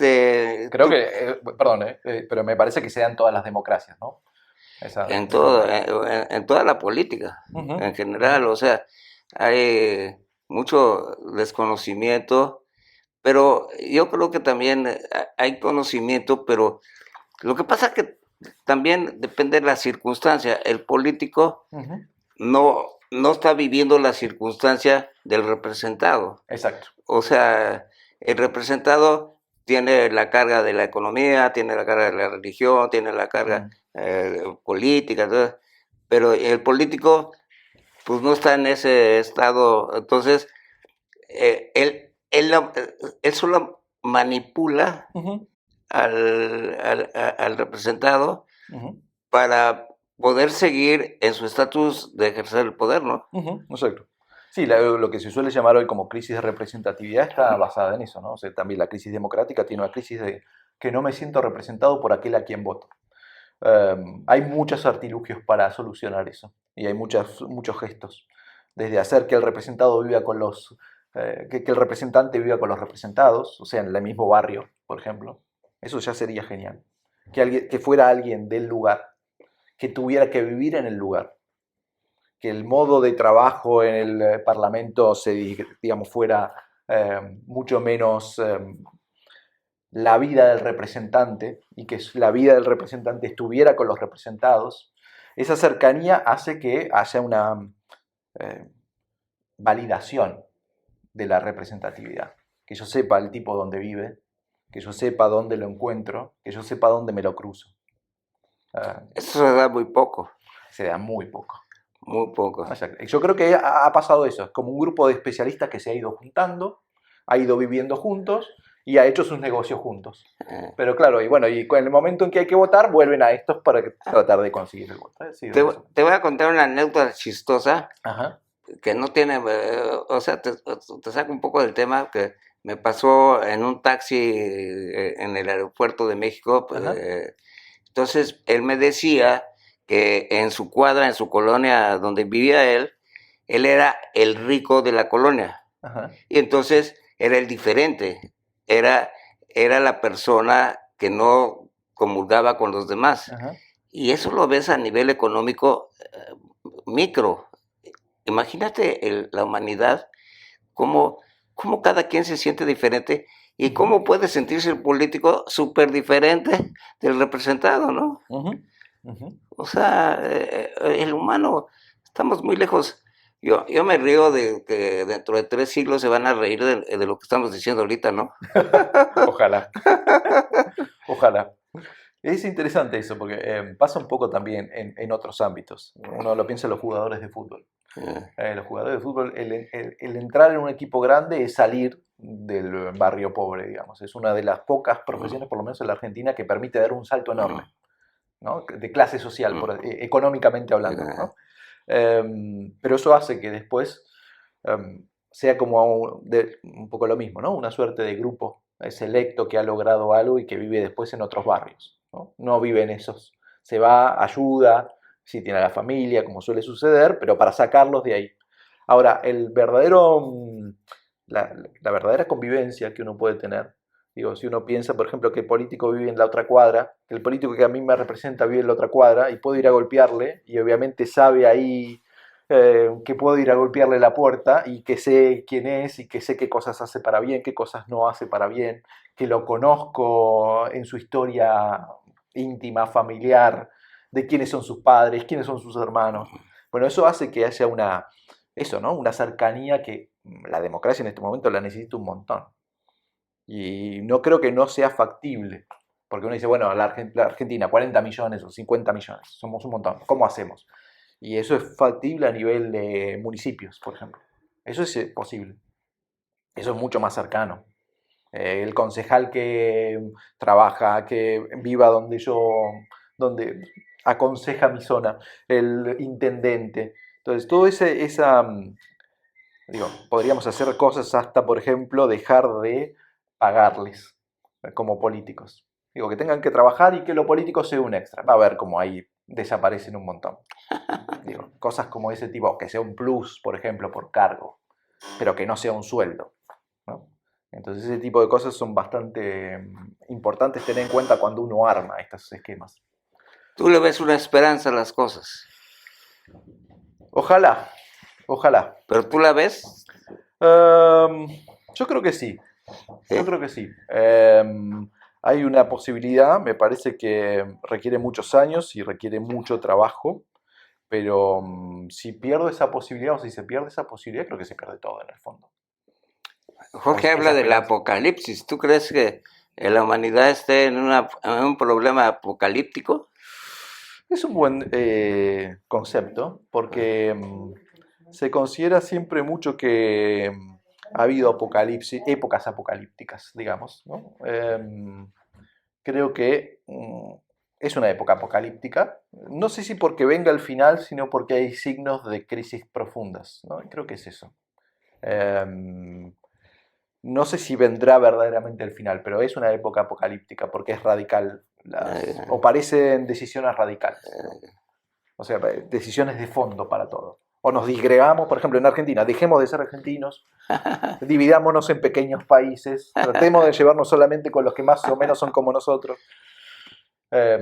Creo que, perdón, pero me parece que se da en todas las democracias, ¿no? en toda la política, en general, o sea, hay mucho desconocimiento, pero yo creo que también hay conocimiento, pero lo que pasa es que también depende de la circunstancia. El político no está viviendo la circunstancia del representado. Exacto. O sea, el representado tiene la carga de la economía, tiene la carga de la religión, tiene la carga política, entonces, pero el político pues no está en ese estado, entonces él solo manipula al representado para poder seguir en su estatus de ejercer el poder, ¿no? Exacto. Sí, lo que se suele llamar hoy como crisis de representatividad está basada en eso, ¿no? O sea, también la crisis democrática tiene una crisis de que no me siento representado por aquel a quien voto. Hay muchos artilugios para solucionar eso y hay muchos gestos, desde hacer que el representado viva con los que el representante viva con los representados, o sea, en el mismo barrio, por ejemplo. Eso ya sería genial. Que fuera alguien del lugar, que tuviera que vivir en el lugar, que el modo de trabajo en el Parlamento digamos, fuera mucho menos la vida del representante y que la vida del representante estuviera con los representados. Esa cercanía hace que haya una validación de la representatividad. Que yo sepa el tipo donde vive, que yo sepa dónde lo encuentro, que yo sepa dónde me lo cruzo. Eso se da muy poco. Se da muy poco. Muy poco. Yo creo que ha pasado eso. Es como un grupo de especialistas que se ha ido juntando, ha ido viviendo juntos y ha hecho sus negocios juntos. Pero claro, y bueno, y en el momento en que hay que votar, vuelven a estos para tratar de conseguir el voto. Sí, te voy a contar una anécdota chistosa. Ajá. Que no tiene, o sea, te saco un poco del tema que me pasó en un taxi en el aeropuerto de México. Entonces, él me decía que en su cuadra, en su colonia donde vivía él era el rico de la colonia. Ajá. Y entonces era el diferente, era la persona que no comulgaba con los demás. Ajá. Y eso lo ves a nivel económico micro. Imagínate la humanidad, cómo cada quien se siente diferente y cómo puede sentirse el político súper diferente del representado, ¿no? O sea, el humano, estamos muy lejos. Yo me río de que dentro de 3 siglos se van a reír de lo que estamos diciendo ahorita, ¿no? Ojalá. Ojalá. Es interesante eso, porque pasa un poco también en otros ámbitos. Uno lo piensa en los jugadores de fútbol. Los jugadores de fútbol, el entrar en un equipo grande es salir del barrio pobre, digamos. Es una de las pocas profesiones, por lo menos en la Argentina, que permite dar un salto enorme, ¿no? De clase social, económicamente hablando, ¿no? Pero eso hace que después sea como un poco lo mismo, ¿no? Una suerte de grupo selecto que ha logrado algo y que vive después en otros barrios, ¿no? No vive en esos. Se va, ayuda, sí tiene a la familia, como suele suceder, pero para sacarlos de ahí. Ahora, la verdadera convivencia que uno puede tener, digo, si uno piensa, por ejemplo, que el político vive en la otra cuadra, que el político que a mí me representa vive en la otra cuadra y puedo ir a golpearle y obviamente sabe ahí que puedo ir a golpearle la puerta y que sé quién es y que sé qué cosas hace para bien, qué cosas no hace para bien, que lo conozco en su historia íntima, familiar, de quiénes son sus padres, quiénes son sus hermanos. Bueno, eso hace que haya ¿no? Una cercanía que la democracia en este momento la necesita un montón. Y no creo que no sea factible. Porque uno dice, bueno, la Argentina, 40 millones o 50 millones, somos un montón. ¿Cómo hacemos? Y eso es factible a nivel de municipios, por ejemplo. Eso es posible. Eso es mucho más cercano. El concejal que trabaja, que viva donde aconseja mi zona, el intendente. Entonces, todo digo, podríamos hacer cosas hasta, por ejemplo, dejar de pagarles como políticos. Digo, que tengan que trabajar y que lo político sea un extra. Va a ver cómo ahí desaparecen un montón. Digo, cosas como ese tipo, que sea un plus, por ejemplo, por cargo, pero que no sea un sueldo, ¿no? Entonces ese tipo de cosas son bastante importantes tener en cuenta cuando uno arma estos esquemas. ¿Tú le ves una esperanza a las cosas? Ojalá, ojalá. ¿Pero tú la ves? Yo creo que sí. ¿Sí? Yo creo que sí. Hay una posibilidad, me parece que requiere muchos años y requiere mucho trabajo, pero si pierdo esa posibilidad o si se pierde esa posibilidad, creo que se pierde todo en el fondo. Jorge habla del apocalipsis. ¿Tú crees que la humanidad esté en un problema apocalíptico? Es un buen concepto porque se considera siempre mucho que ha habido apocalipsis, épocas apocalípticas, digamos, ¿no? Creo que es una época apocalíptica. No sé si porque venga el final, sino porque hay signos de crisis profundas, ¿no? Creo que es eso. No sé si vendrá verdaderamente el final, pero es una época apocalíptica porque es radical. O parecen decisiones radicales. O sea, decisiones de fondo para todo. O nos disgregamos, por ejemplo, en Argentina, dejemos de ser argentinos, dividámonos en pequeños países, tratemos de llevarnos solamente con los que más o menos son como nosotros.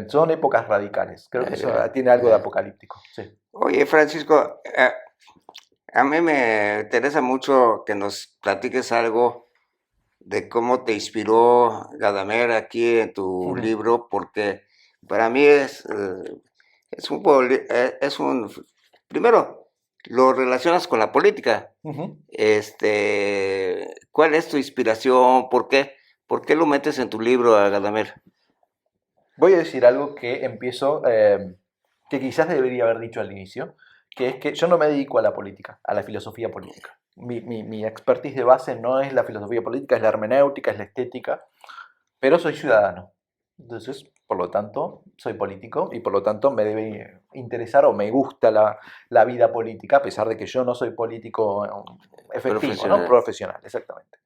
Son épocas radicales. Creo que eso tiene algo de apocalíptico. Sí. Oye, Francisco, a mí me interesa mucho que nos platiques algo de cómo te inspiró Gadamer aquí en tu libro, porque para mí primero, lo relacionas con la política. ¿Cuál es tu inspiración? ¿Por qué lo metes en tu libro a Gadamer? Voy a decir algo que empiezo, que quizás debería haber dicho al inicio, que es que yo no me dedico a la política, a la filosofía política. Mi expertise de base no es la filosofía política, es la hermenéutica, es la estética, pero soy ciudadano. Entonces, por lo tanto, soy político y por lo tanto me debe interesar o me gusta la vida política, a pesar de que yo no soy político efectivo, profesional. ¿No? Profesional, exactamente.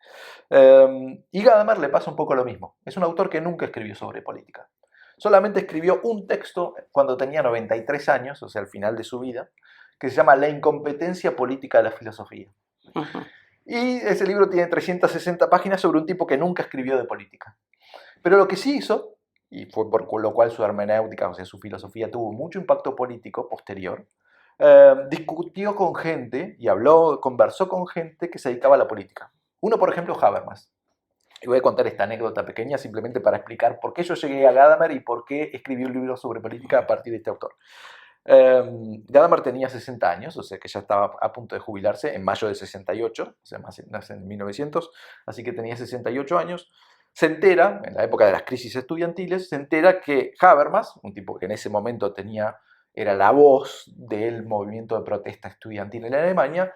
Y Gadamer le pasa un poco lo mismo. Es un autor que nunca escribió sobre política. Solamente escribió un texto cuando tenía 93 años, o sea, al final de su vida, que se llama La incompetencia política de la filosofía. Y ese libro tiene 360 páginas sobre un tipo que nunca escribió de política. Pero lo que sí hizo, y fue por lo cual su hermenéutica, o sea, su filosofía tuvo mucho impacto político posterior, discutió con gente y conversó con gente que se dedicaba a la política. Uno, por ejemplo, Habermas. Y voy a contar esta anécdota pequeña simplemente para explicar por qué yo llegué a Gadamer y por qué escribí un libro sobre política a partir de este autor. Gadamer tenía 60 años, o sea que ya estaba a punto de jubilarse en mayo de 68, o sea, nace en 1900, así que tenía 68 años. se entera, en la época de las crisis estudiantiles, se entera que Habermas, un tipo que en ese momento era la voz del movimiento de protesta estudiantil en Alemania,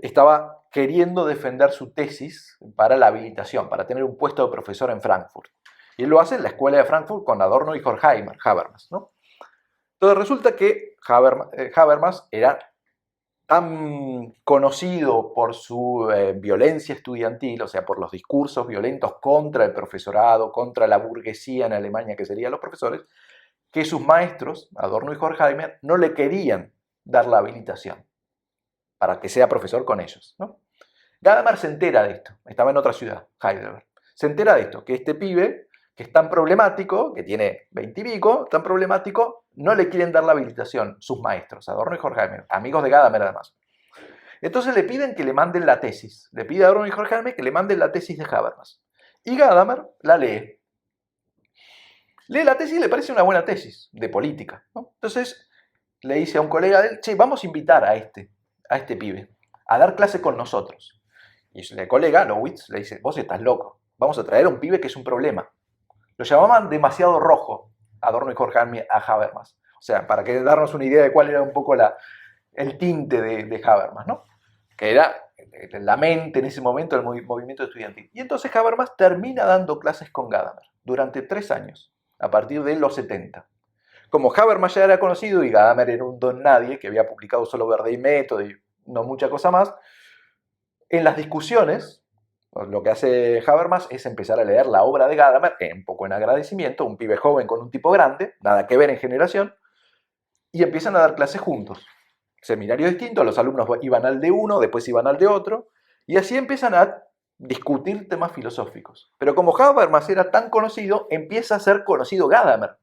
estaba queriendo defender su tesis para la habilitación, para tener un puesto de profesor en Frankfurt. Y él lo hace en la escuela de Frankfurt con Adorno y Horkheimer, Habermas, ¿no? Entonces resulta que Habermas era tan conocido por su violencia estudiantil, o sea, por los discursos violentos contra el profesorado, contra la burguesía en Alemania, que serían los profesores, que sus maestros, Adorno y Horkheimer, no le querían dar la habilitación para que sea profesor con ellos, ¿no? Gadamer se entera de esto, estaba en otra ciudad, Heidelberg, se entera de esto, que este pibe, que es tan problemático, que tiene 20 y pico, tan problemático, no le quieren dar la habilitación sus maestros, Adorno y Horkheimer, amigos de Gadamer además. Entonces le piden que le manden la tesis, le pide a Adorno y Horkheimer que le manden la tesis de Habermas. Y Gadamer la lee. Lee la tesis y le parece una buena tesis de política, ¿no? Entonces le dice a un colega de él, che, vamos a invitar a este pibe a dar clase con nosotros. Y el colega, Lowitz, le dice, vos estás loco, vamos a traer a un pibe que es un problema. Lo llamaban demasiado rojo, Adorno y Horkheimer, a Habermas. O sea, para que darnos una idea de cuál era un poco el tinte de Habermas, ¿no? Que era la mente en ese momento del movimiento estudiantil. Y entonces Habermas termina dando clases con Gadamer durante 3 años, a partir de los 70. Como Habermas ya era conocido y Gadamer era un don nadie, que había publicado solo Verde y Método y no mucha cosa más, en las discusiones, lo que hace Habermas es empezar a leer la obra de Gadamer, un poco en agradecimiento, un pibe joven con un tipo grande, nada que ver en generación, y empiezan a dar clases juntos. Seminario distinto, los alumnos iban al de uno, después iban al de otro, y así empiezan a discutir temas filosóficos. Pero como Habermas era tan conocido, empieza a ser conocido Gadamer.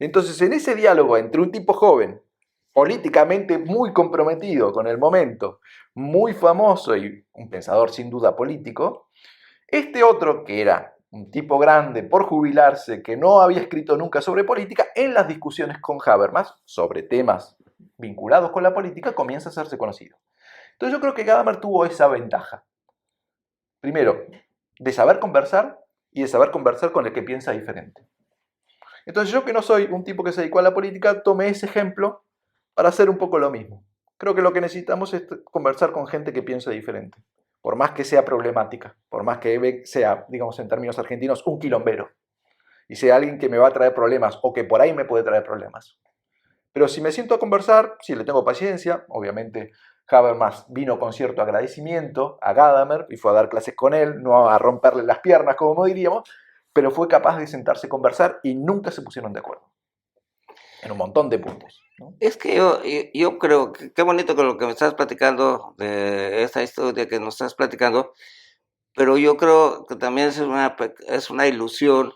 Entonces, en ese diálogo entre un tipo joven, políticamente muy comprometido con el momento, muy famoso y un pensador sin duda político, este otro que era un tipo grande por jubilarse, que no había escrito nunca sobre política, en las discusiones con Habermas sobre temas vinculados con la política, comienza a hacerse conocido. Entonces yo creo que Gadamer tuvo esa ventaja. Primero, de saber conversar y de saber conversar con el que piensa diferente. Entonces yo, que no soy un tipo que se dedicó a la política, tomé ese ejemplo para hacer un poco lo mismo. Creo que lo que necesitamos es conversar con gente que piensa diferente, por más que sea problemática, por más que sea, digamos en términos argentinos, un quilombero, y sea alguien que me va a traer problemas o que por ahí me puede traer problemas. Pero si me siento a conversar, si le tengo paciencia, obviamente Habermas vino con cierto agradecimiento a Gadamer y fue a dar clases con él, no a romperle las piernas, como diríamos, pero fue capaz de sentarse a conversar y nunca se pusieron de acuerdo en un montón de puntos, ¿no? Es que yo creo que qué bonito con lo que me estás platicando, de esta historia que nos estás platicando, pero yo creo que también es una ilusión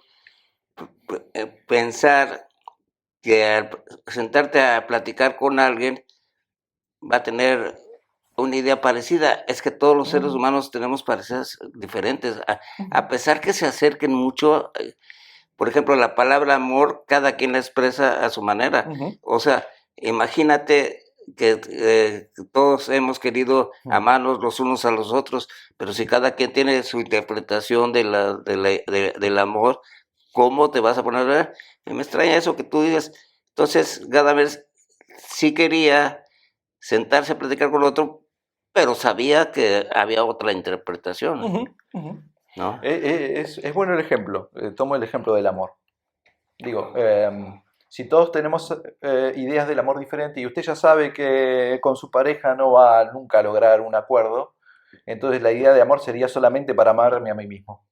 pensar que al sentarte a platicar con alguien va a tener una idea parecida. Es que todos los seres humanos tenemos parecidas diferentes, a pesar que se acerquen mucho. Por ejemplo, la palabra amor, cada quien la expresa a su manera. O sea, imagínate que todos hemos querido amarnos los unos a los otros, pero si cada quien tiene su interpretación del amor, ¿cómo te vas a poner a ver? Y me extraña eso que tú digas. Entonces, cada vez sí quería sentarse a platicar con el otro, pero sabía que había otra interpretación, ¿no? Es bueno el ejemplo. Tomo el ejemplo del amor. Digo, si todos tenemos ideas del amor diferente y usted ya sabe que con su pareja no va nunca a lograr un acuerdo, entonces la idea de amor sería solamente para amarme a mí mismo.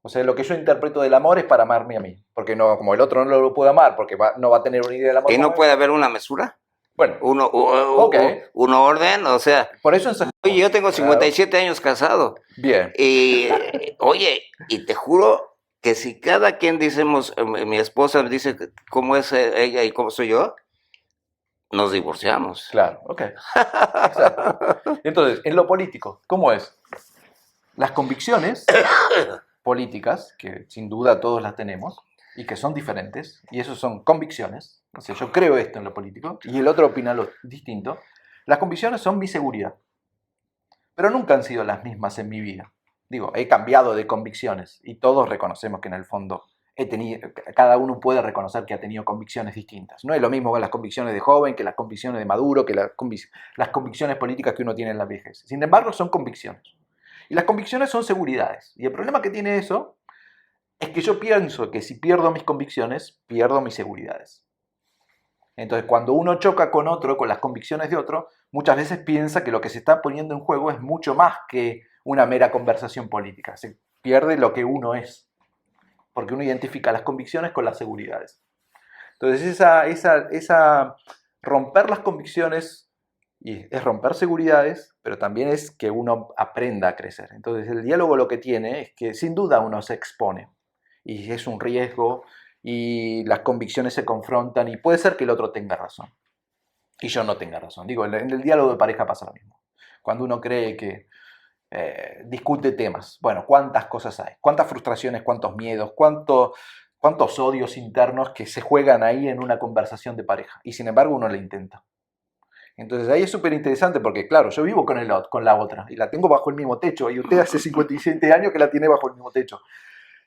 O sea, lo que yo interpreto del amor es para amarme a mí, porque no, como el otro no lo puede amar, porque no va a tener una idea del amor. ¿Y no puede haber una mesura? Bueno, un orden, o sea. Por eso oye, yo tengo 57 años casado. Bien. Y, oye, y te juro que si cada quien decimos, mi esposa me dice cómo es ella y cómo soy yo, nos divorciamos. Claro, ok. Exacto. Entonces, en lo político, ¿cómo es? Las convicciones políticas, que sin duda todos las tenemos, y que son diferentes, y eso son convicciones. O sea, yo creo esto en lo político, y el otro opina lo distinto. Las convicciones son mi seguridad, pero nunca han sido las mismas en mi vida. Digo, he cambiado de convicciones y todos reconocemos que en el fondo cada uno puede reconocer que ha tenido convicciones distintas. No es lo mismo con las convicciones de joven que las convicciones de maduro, que las convicciones políticas que uno tiene en la vejez. Sin embargo, son convicciones. Y las convicciones son seguridades. Y el problema que tiene eso es que yo pienso que si pierdo mis convicciones, pierdo mis seguridades. Entonces, cuando uno choca con otro, con las convicciones de otro, muchas veces piensa que lo que se está poniendo en juego es mucho más que una mera conversación política. Se pierde lo que uno es, porque uno identifica las convicciones con las seguridades. Entonces, esa romper las convicciones y es romper seguridades, pero también es que uno aprenda a crecer. Entonces, el diálogo lo que tiene es que sin duda uno se expone y es un riesgo y las convicciones se confrontan y puede ser que el otro tenga razón y yo no tenga razón. Digo, en el diálogo de pareja pasa lo mismo. Cuando uno cree que discute temas, bueno, ¿cuántas cosas hay? ¿Cuántas frustraciones, cuántos miedos, cuántos odios internos que se juegan ahí en una conversación de pareja? Y sin embargo uno le intenta. Entonces ahí es súper interesante porque, claro, yo vivo con la otra y la tengo bajo el mismo techo y usted hace 57 años que la tiene bajo el mismo techo.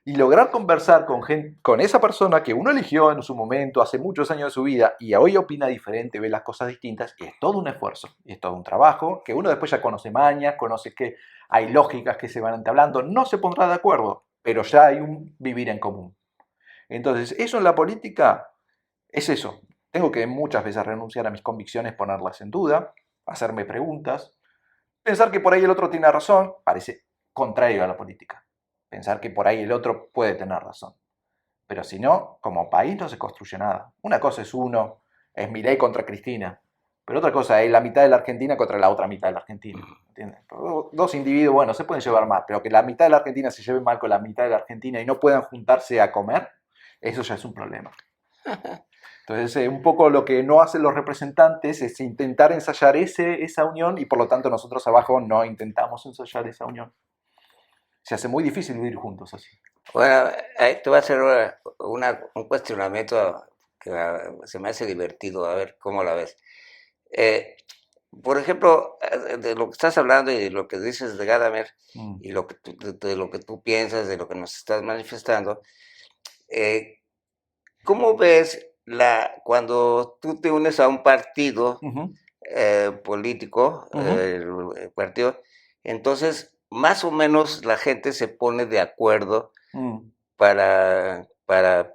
Y lograr conversar con esa persona que uno eligió en su momento, hace muchos años de su vida, y hoy opina diferente, ve las cosas distintas, es todo un esfuerzo, y es todo un trabajo, que uno después ya conoce mañas, conoce que hay lógicas que se van entablando, no se pondrá de acuerdo, pero ya hay un vivir en común. Entonces, eso en la política es eso. Tengo que muchas veces renunciar a mis convicciones, ponerlas en duda, hacerme preguntas, pensar que por ahí el otro tiene razón, parece contrario a la política. Pensar que por ahí el otro puede tener razón. Pero si no, como país no se construye nada. Una cosa es Milei contra Cristina, pero otra cosa es la mitad de la Argentina contra la otra mitad de la Argentina. ¿Entiendes? Dos individuos, bueno, se pueden llevar mal, pero que la mitad de la Argentina se lleve mal con la mitad de la Argentina y no puedan juntarse a comer, eso ya es un problema. Entonces, un poco lo que no hacen los representantes es intentar ensayar esa unión y por lo tanto nosotros abajo no intentamos ensayar esa unión. Se hace muy difícil vivir juntos así. Bueno, ahí te voy a hacer un cuestionamiento que se me hace divertido, a ver cómo la ves. Eh, por ejemplo, de lo que estás hablando y de lo que dices de Gadamer y de lo que tú piensas, de lo que nos estás manifestando, ¿cómo ves cuando tú te unes a un partido político, el partido, entonces más o menos la gente se pone de acuerdo para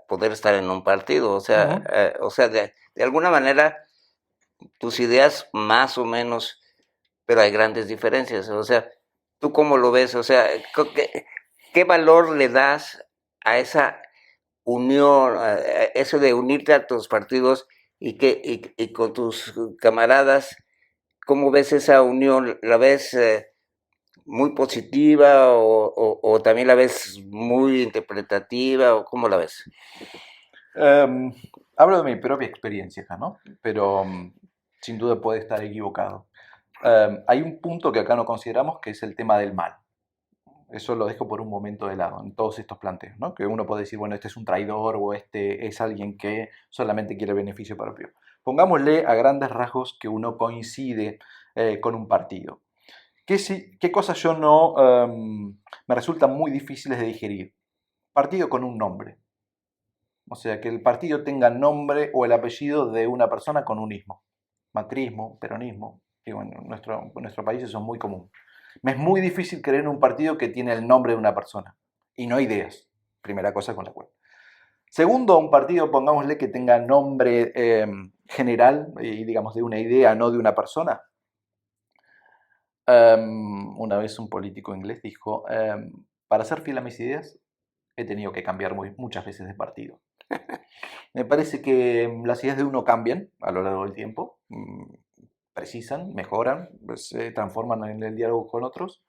poder estar en un partido? O sea, de alguna manera tus ideas más o menos, pero hay grandes diferencias. O sea, ¿tú cómo lo ves? O sea, ¿qué valor le das a esa unión, a eso de unirte a tus partidos y con tus camaradas? ¿Cómo ves esa unión? ¿La ves muy positiva o también la ves muy interpretativa o cómo la ves? Hablo de mi propia experiencia acá, ¿no? Pero sin duda puede estar equivocado. Hay un punto que acá no consideramos que es el tema del mal. Eso lo dejo por un momento de lado en todos estos planteos, ¿no? Que uno puede decir, bueno, este es un traidor o este es alguien que solamente quiere beneficio propio. Pongámosle a grandes rasgos que uno coincide con un partido. ¿Qué cosas yo no me resultan muy difíciles de digerir? Partido con un nombre. O sea, que el partido tenga nombre o el apellido de una persona con un ismo. Macrismo, peronismo. Digo, en nuestro país eso es muy común. Me es muy difícil creer en un partido que tiene el nombre de una persona y no ideas. Primera cosa con la cual. Segundo, un partido, pongámosle, que tenga nombre general y digamos de una idea, no de una persona. Una vez un político inglés dijo, para ser fiel a mis ideas he tenido que cambiar muchas veces de partido. Me parece que las ideas de uno cambian a lo largo del tiempo, precisan, mejoran, pues, se transforman en el diálogo con otros.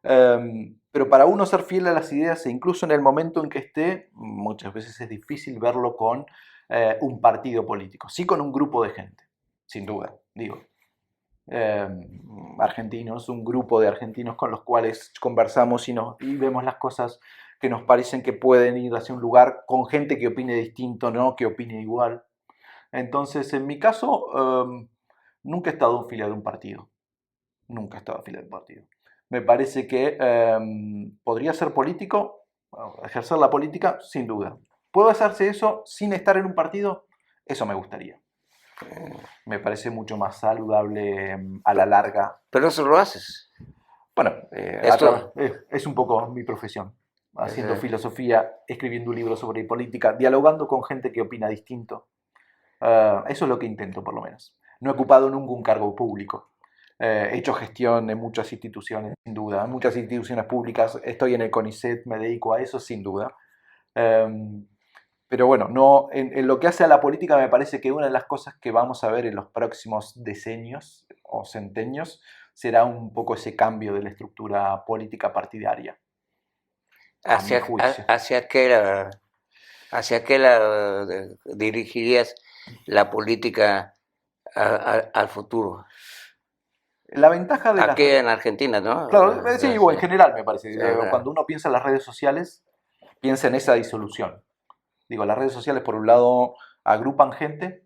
Pero para uno ser fiel a las ideas, e incluso en el momento en que esté, muchas veces es difícil verlo con un partido político, sí con un grupo de gente, sin duda, digo. Argentinos, un grupo de argentinos con los cuales conversamos y vemos las cosas que nos parecen que pueden ir hacia un lugar con gente que opine distinto, no que opine igual. Entonces, en mi caso, nunca he estado afiliado a un partido. Nunca he estado afiliado a un partido. me parece que podría ser político, ejercer la política, sin duda. ¿Puedo hacerse eso sin estar en un partido? Eso me gustaría. Me parece mucho más saludable a la larga. Pero eso lo haces. Bueno, Esto, es un poco mi profesión. Haciendo eh, filosofía, escribiendo un libro sobre política, dialogando con gente que opina distinto. Eso es lo que intento, por lo menos. No he ocupado nunca un cargo público. He hecho gestión en muchas instituciones, sin duda. En muchas instituciones públicas. Estoy en el CONICET, me dedico a eso, sin duda. Pero bueno, no, en lo que hace a la política me parece que una de las cosas que vamos a ver en los próximos decenios o centenios será un poco ese cambio de la estructura política partidaria, a mi juicio. hacia qué dirigirías la política al futuro. La ventaja de las... Aquí en Argentina, ¿no? Claro, sí, o en general me parece. Ajá. Cuando uno piensa en las redes sociales, piensa en esa disolución. Digo, las redes sociales por un lado agrupan gente,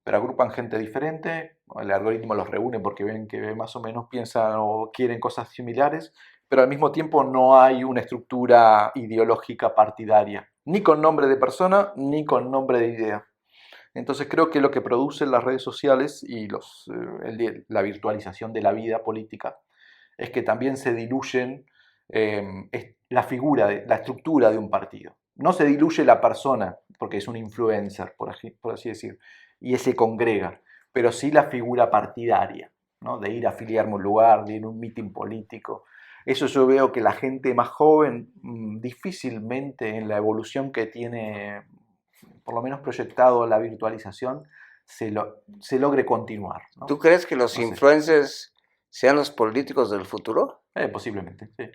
pero agrupan gente diferente, el algoritmo los reúne porque ven que más o menos piensan o quieren cosas similares, pero al mismo tiempo no hay una estructura ideológica partidaria, ni con nombre de persona, ni con nombre de idea. Entonces creo que lo que producen las redes sociales y la virtualización de la vida política es que también se diluyen la figura, la estructura de un partido. No se diluye la persona, porque es un influencer, por así decir, y ese congrega, pero sí la figura partidaria, ¿no? De ir a afiliarme a un lugar, de ir a un mitin político. Eso yo veo que la gente más joven difícilmente en la evolución que tiene, por lo menos proyectado la virtualización, se logre continuar, ¿no? ¿Tú crees que los No sé, influencers sean los políticos del futuro? posiblemente, sí.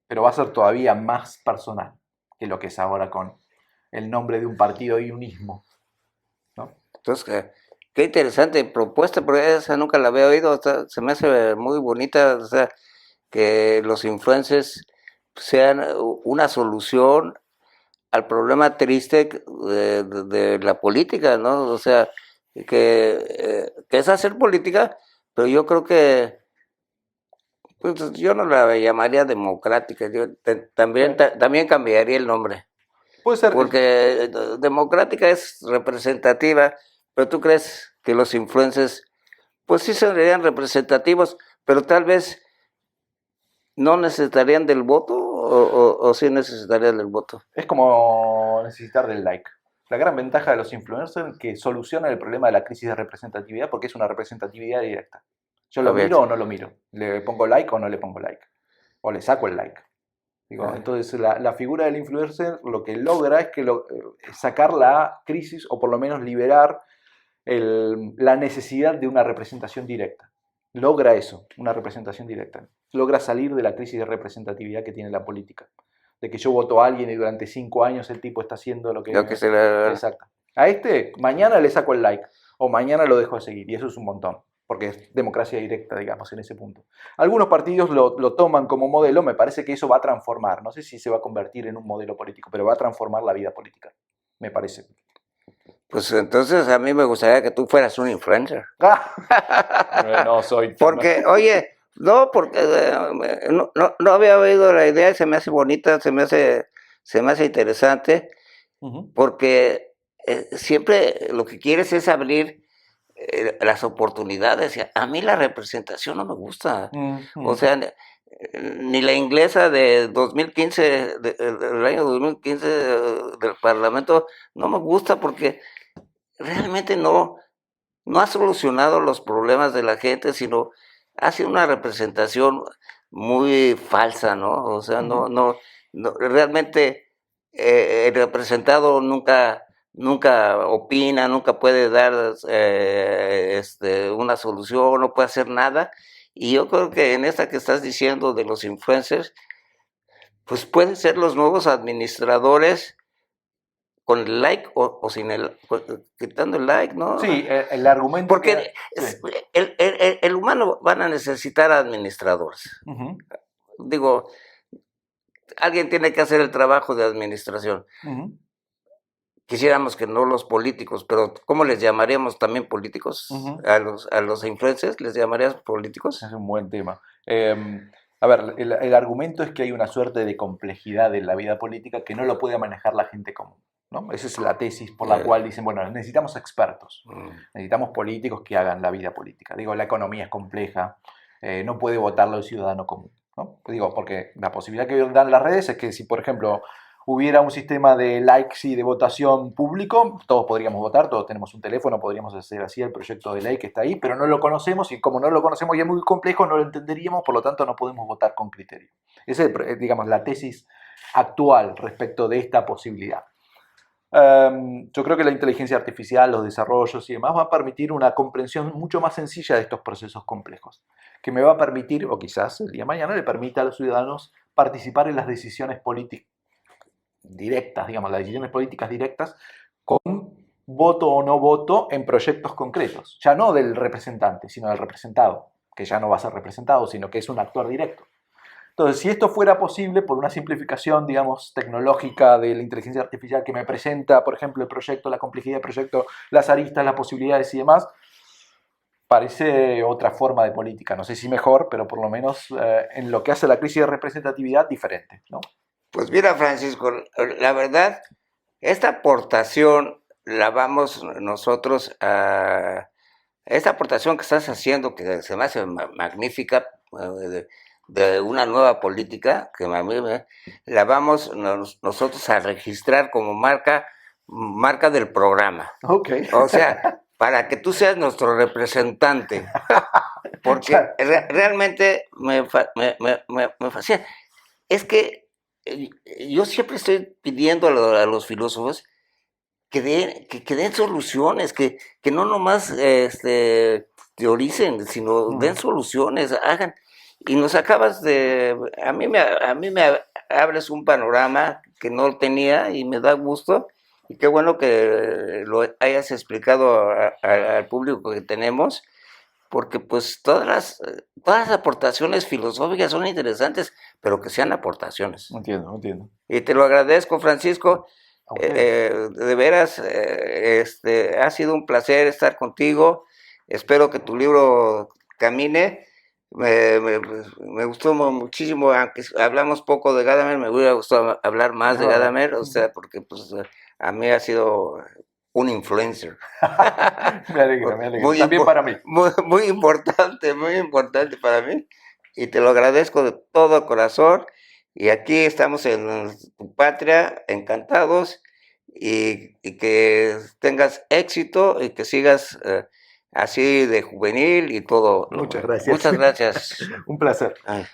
Pero va a ser todavía más personal que lo que es ahora con el nombre de un partido y un ismo, ¿no? Entonces, qué interesante propuesta, porque esa nunca la había oído, se me hace muy bonita, o sea, que los influencers sean una solución al problema triste de la política, ¿no? O sea, que es hacer política, pero yo creo que pues, yo no la llamaría democrática, yo Bueno, también cambiaría el nombre, puede ser, porque democrática es representativa, pero tú crees que los influencers, pues sí serían representativos, pero tal vez no necesitarían del voto o sí necesitarían del voto. es como necesitar del like. La gran ventaja de los influencers es que solucionan el problema de la crisis de representatividad porque es una representatividad directa. Yo A lo ver, miro o no lo miro. Le pongo like o no le pongo like. O le saco el like. Digo, ah, entonces la figura del influencer lo que logra es que sacar la crisis o por lo menos liberar la necesidad de una representación directa. Logra eso, una representación directa. Logra salir de la crisis de representatividad que tiene la política. De que yo voto a alguien y durante 5 años el tipo está haciendo lo lo que que... se le... Exacto. A este mañana le saco el like o mañana lo dejo de seguir y eso es un montón. Porque es democracia directa, digamos, en ese punto. Algunos partidos lo toman como modelo, me parece que eso va a transformar. No sé si se va a convertir en un modelo político, pero va a transformar la vida política, me parece. Pues entonces a mí me gustaría que tú fueras un influencer. No soy tan... Porque, oye, no, porque no había oído la idea y se me hace bonita, se me hace interesante, Uh-huh. porque siempre lo que quieres es abrir las oportunidades. A mí la representación no me gusta. O Uh-huh. sea, ni la inglesa de 2015, del año 2015 del Parlamento, no me gusta porque realmente no ha solucionado los problemas de la gente, sino hace una representación muy falsa, ¿no? O sea, Uh-huh. realmente el representado nunca opina, nunca puede dar una solución, no puede hacer nada. Y yo creo que en esta que estás diciendo de los influencers, pues pueden ser los nuevos administradores con el like o sin quitando el like, ¿no? Sí, el argumento que... Porque Sí. el humano van a necesitar administradores. Uh-huh. Digo, alguien tiene que hacer el trabajo de administración. Uh-huh. Quisiéramos que no los políticos, pero ¿cómo les llamaríamos también políticos? Uh-huh. A los influencers les llamarías políticos. Es un buen tema. A ver, el argumento es que hay una suerte de complejidad en la vida política que no lo puede manejar la gente común, ¿no? Esa es la tesis por la cual dicen, bueno, necesitamos expertos, necesitamos políticos que hagan la vida política. Digo, la economía es compleja, no puede votarlo el ciudadano común, ¿no? Digo, porque la posibilidad que dan las redes es que si, por ejemplo, hubiera un sistema de likes y de votación público, todos podríamos votar, todos tenemos un teléfono, podríamos hacer así el proyecto de ley que está ahí, pero no lo conocemos y como no lo conocemos y es muy complejo, no lo entenderíamos, por lo tanto no podemos votar con criterio. Esa es, digamos, la tesis actual respecto de esta posibilidad. Yo creo que la inteligencia artificial, los desarrollos y demás va a permitir una comprensión mucho más sencilla de estos procesos complejos, que me va a permitir, o quizás el día de mañana le permita a los ciudadanos participar en las decisiones políticas directas, digamos, las decisiones políticas directas, con voto o no voto en proyectos concretos. Ya no del representante, sino del representado, que ya no va a ser representado, sino que es un actor directo. Entonces, si esto fuera posible por una simplificación, digamos, tecnológica de la inteligencia artificial que me presenta, por ejemplo, el proyecto, la complejidad del proyecto, las aristas, las posibilidades y demás, parece otra forma de política. No sé si mejor, pero por lo menos en lo que hace a la crisis de representatividad, diferente, ¿no? Pues mira, Francisco, la verdad, esta aportación la vamos nosotros a... Esta aportación que estás haciendo, que se me hace magnífica, de una nueva política, que a mí la vamos nosotros a registrar como marca del programa. Ok. O sea, para que tú seas nuestro representante, porque realmente me fascina. Es que yo siempre estoy pidiendo a los filósofos que den soluciones, que no nomás teoricen, sino den soluciones, hagan. Y nos acabas de... a mí me abres un panorama que no tenía y me da gusto. Y qué bueno que lo hayas explicado al público que tenemos, porque pues todas las aportaciones filosóficas son interesantes, pero que sean aportaciones. Entiendo, entiendo. Y te lo agradezco, Francisco. Okay. De veras, ha sido un placer estar contigo. Espero que tu libro camine. Me gustó muchísimo, aunque hablamos poco de Gadamer, me hubiera gustado hablar más de Gadamer, o sea, porque pues a mí ha sido un influencer. Me alegra. También para mí. Muy importante para mí. Y te lo agradezco de todo corazón. Y aquí estamos en tu patria, encantados, y que tengas éxito y que sigas así de juvenil y todo. Muchas gracias. Muchas gracias. Un placer. Ay.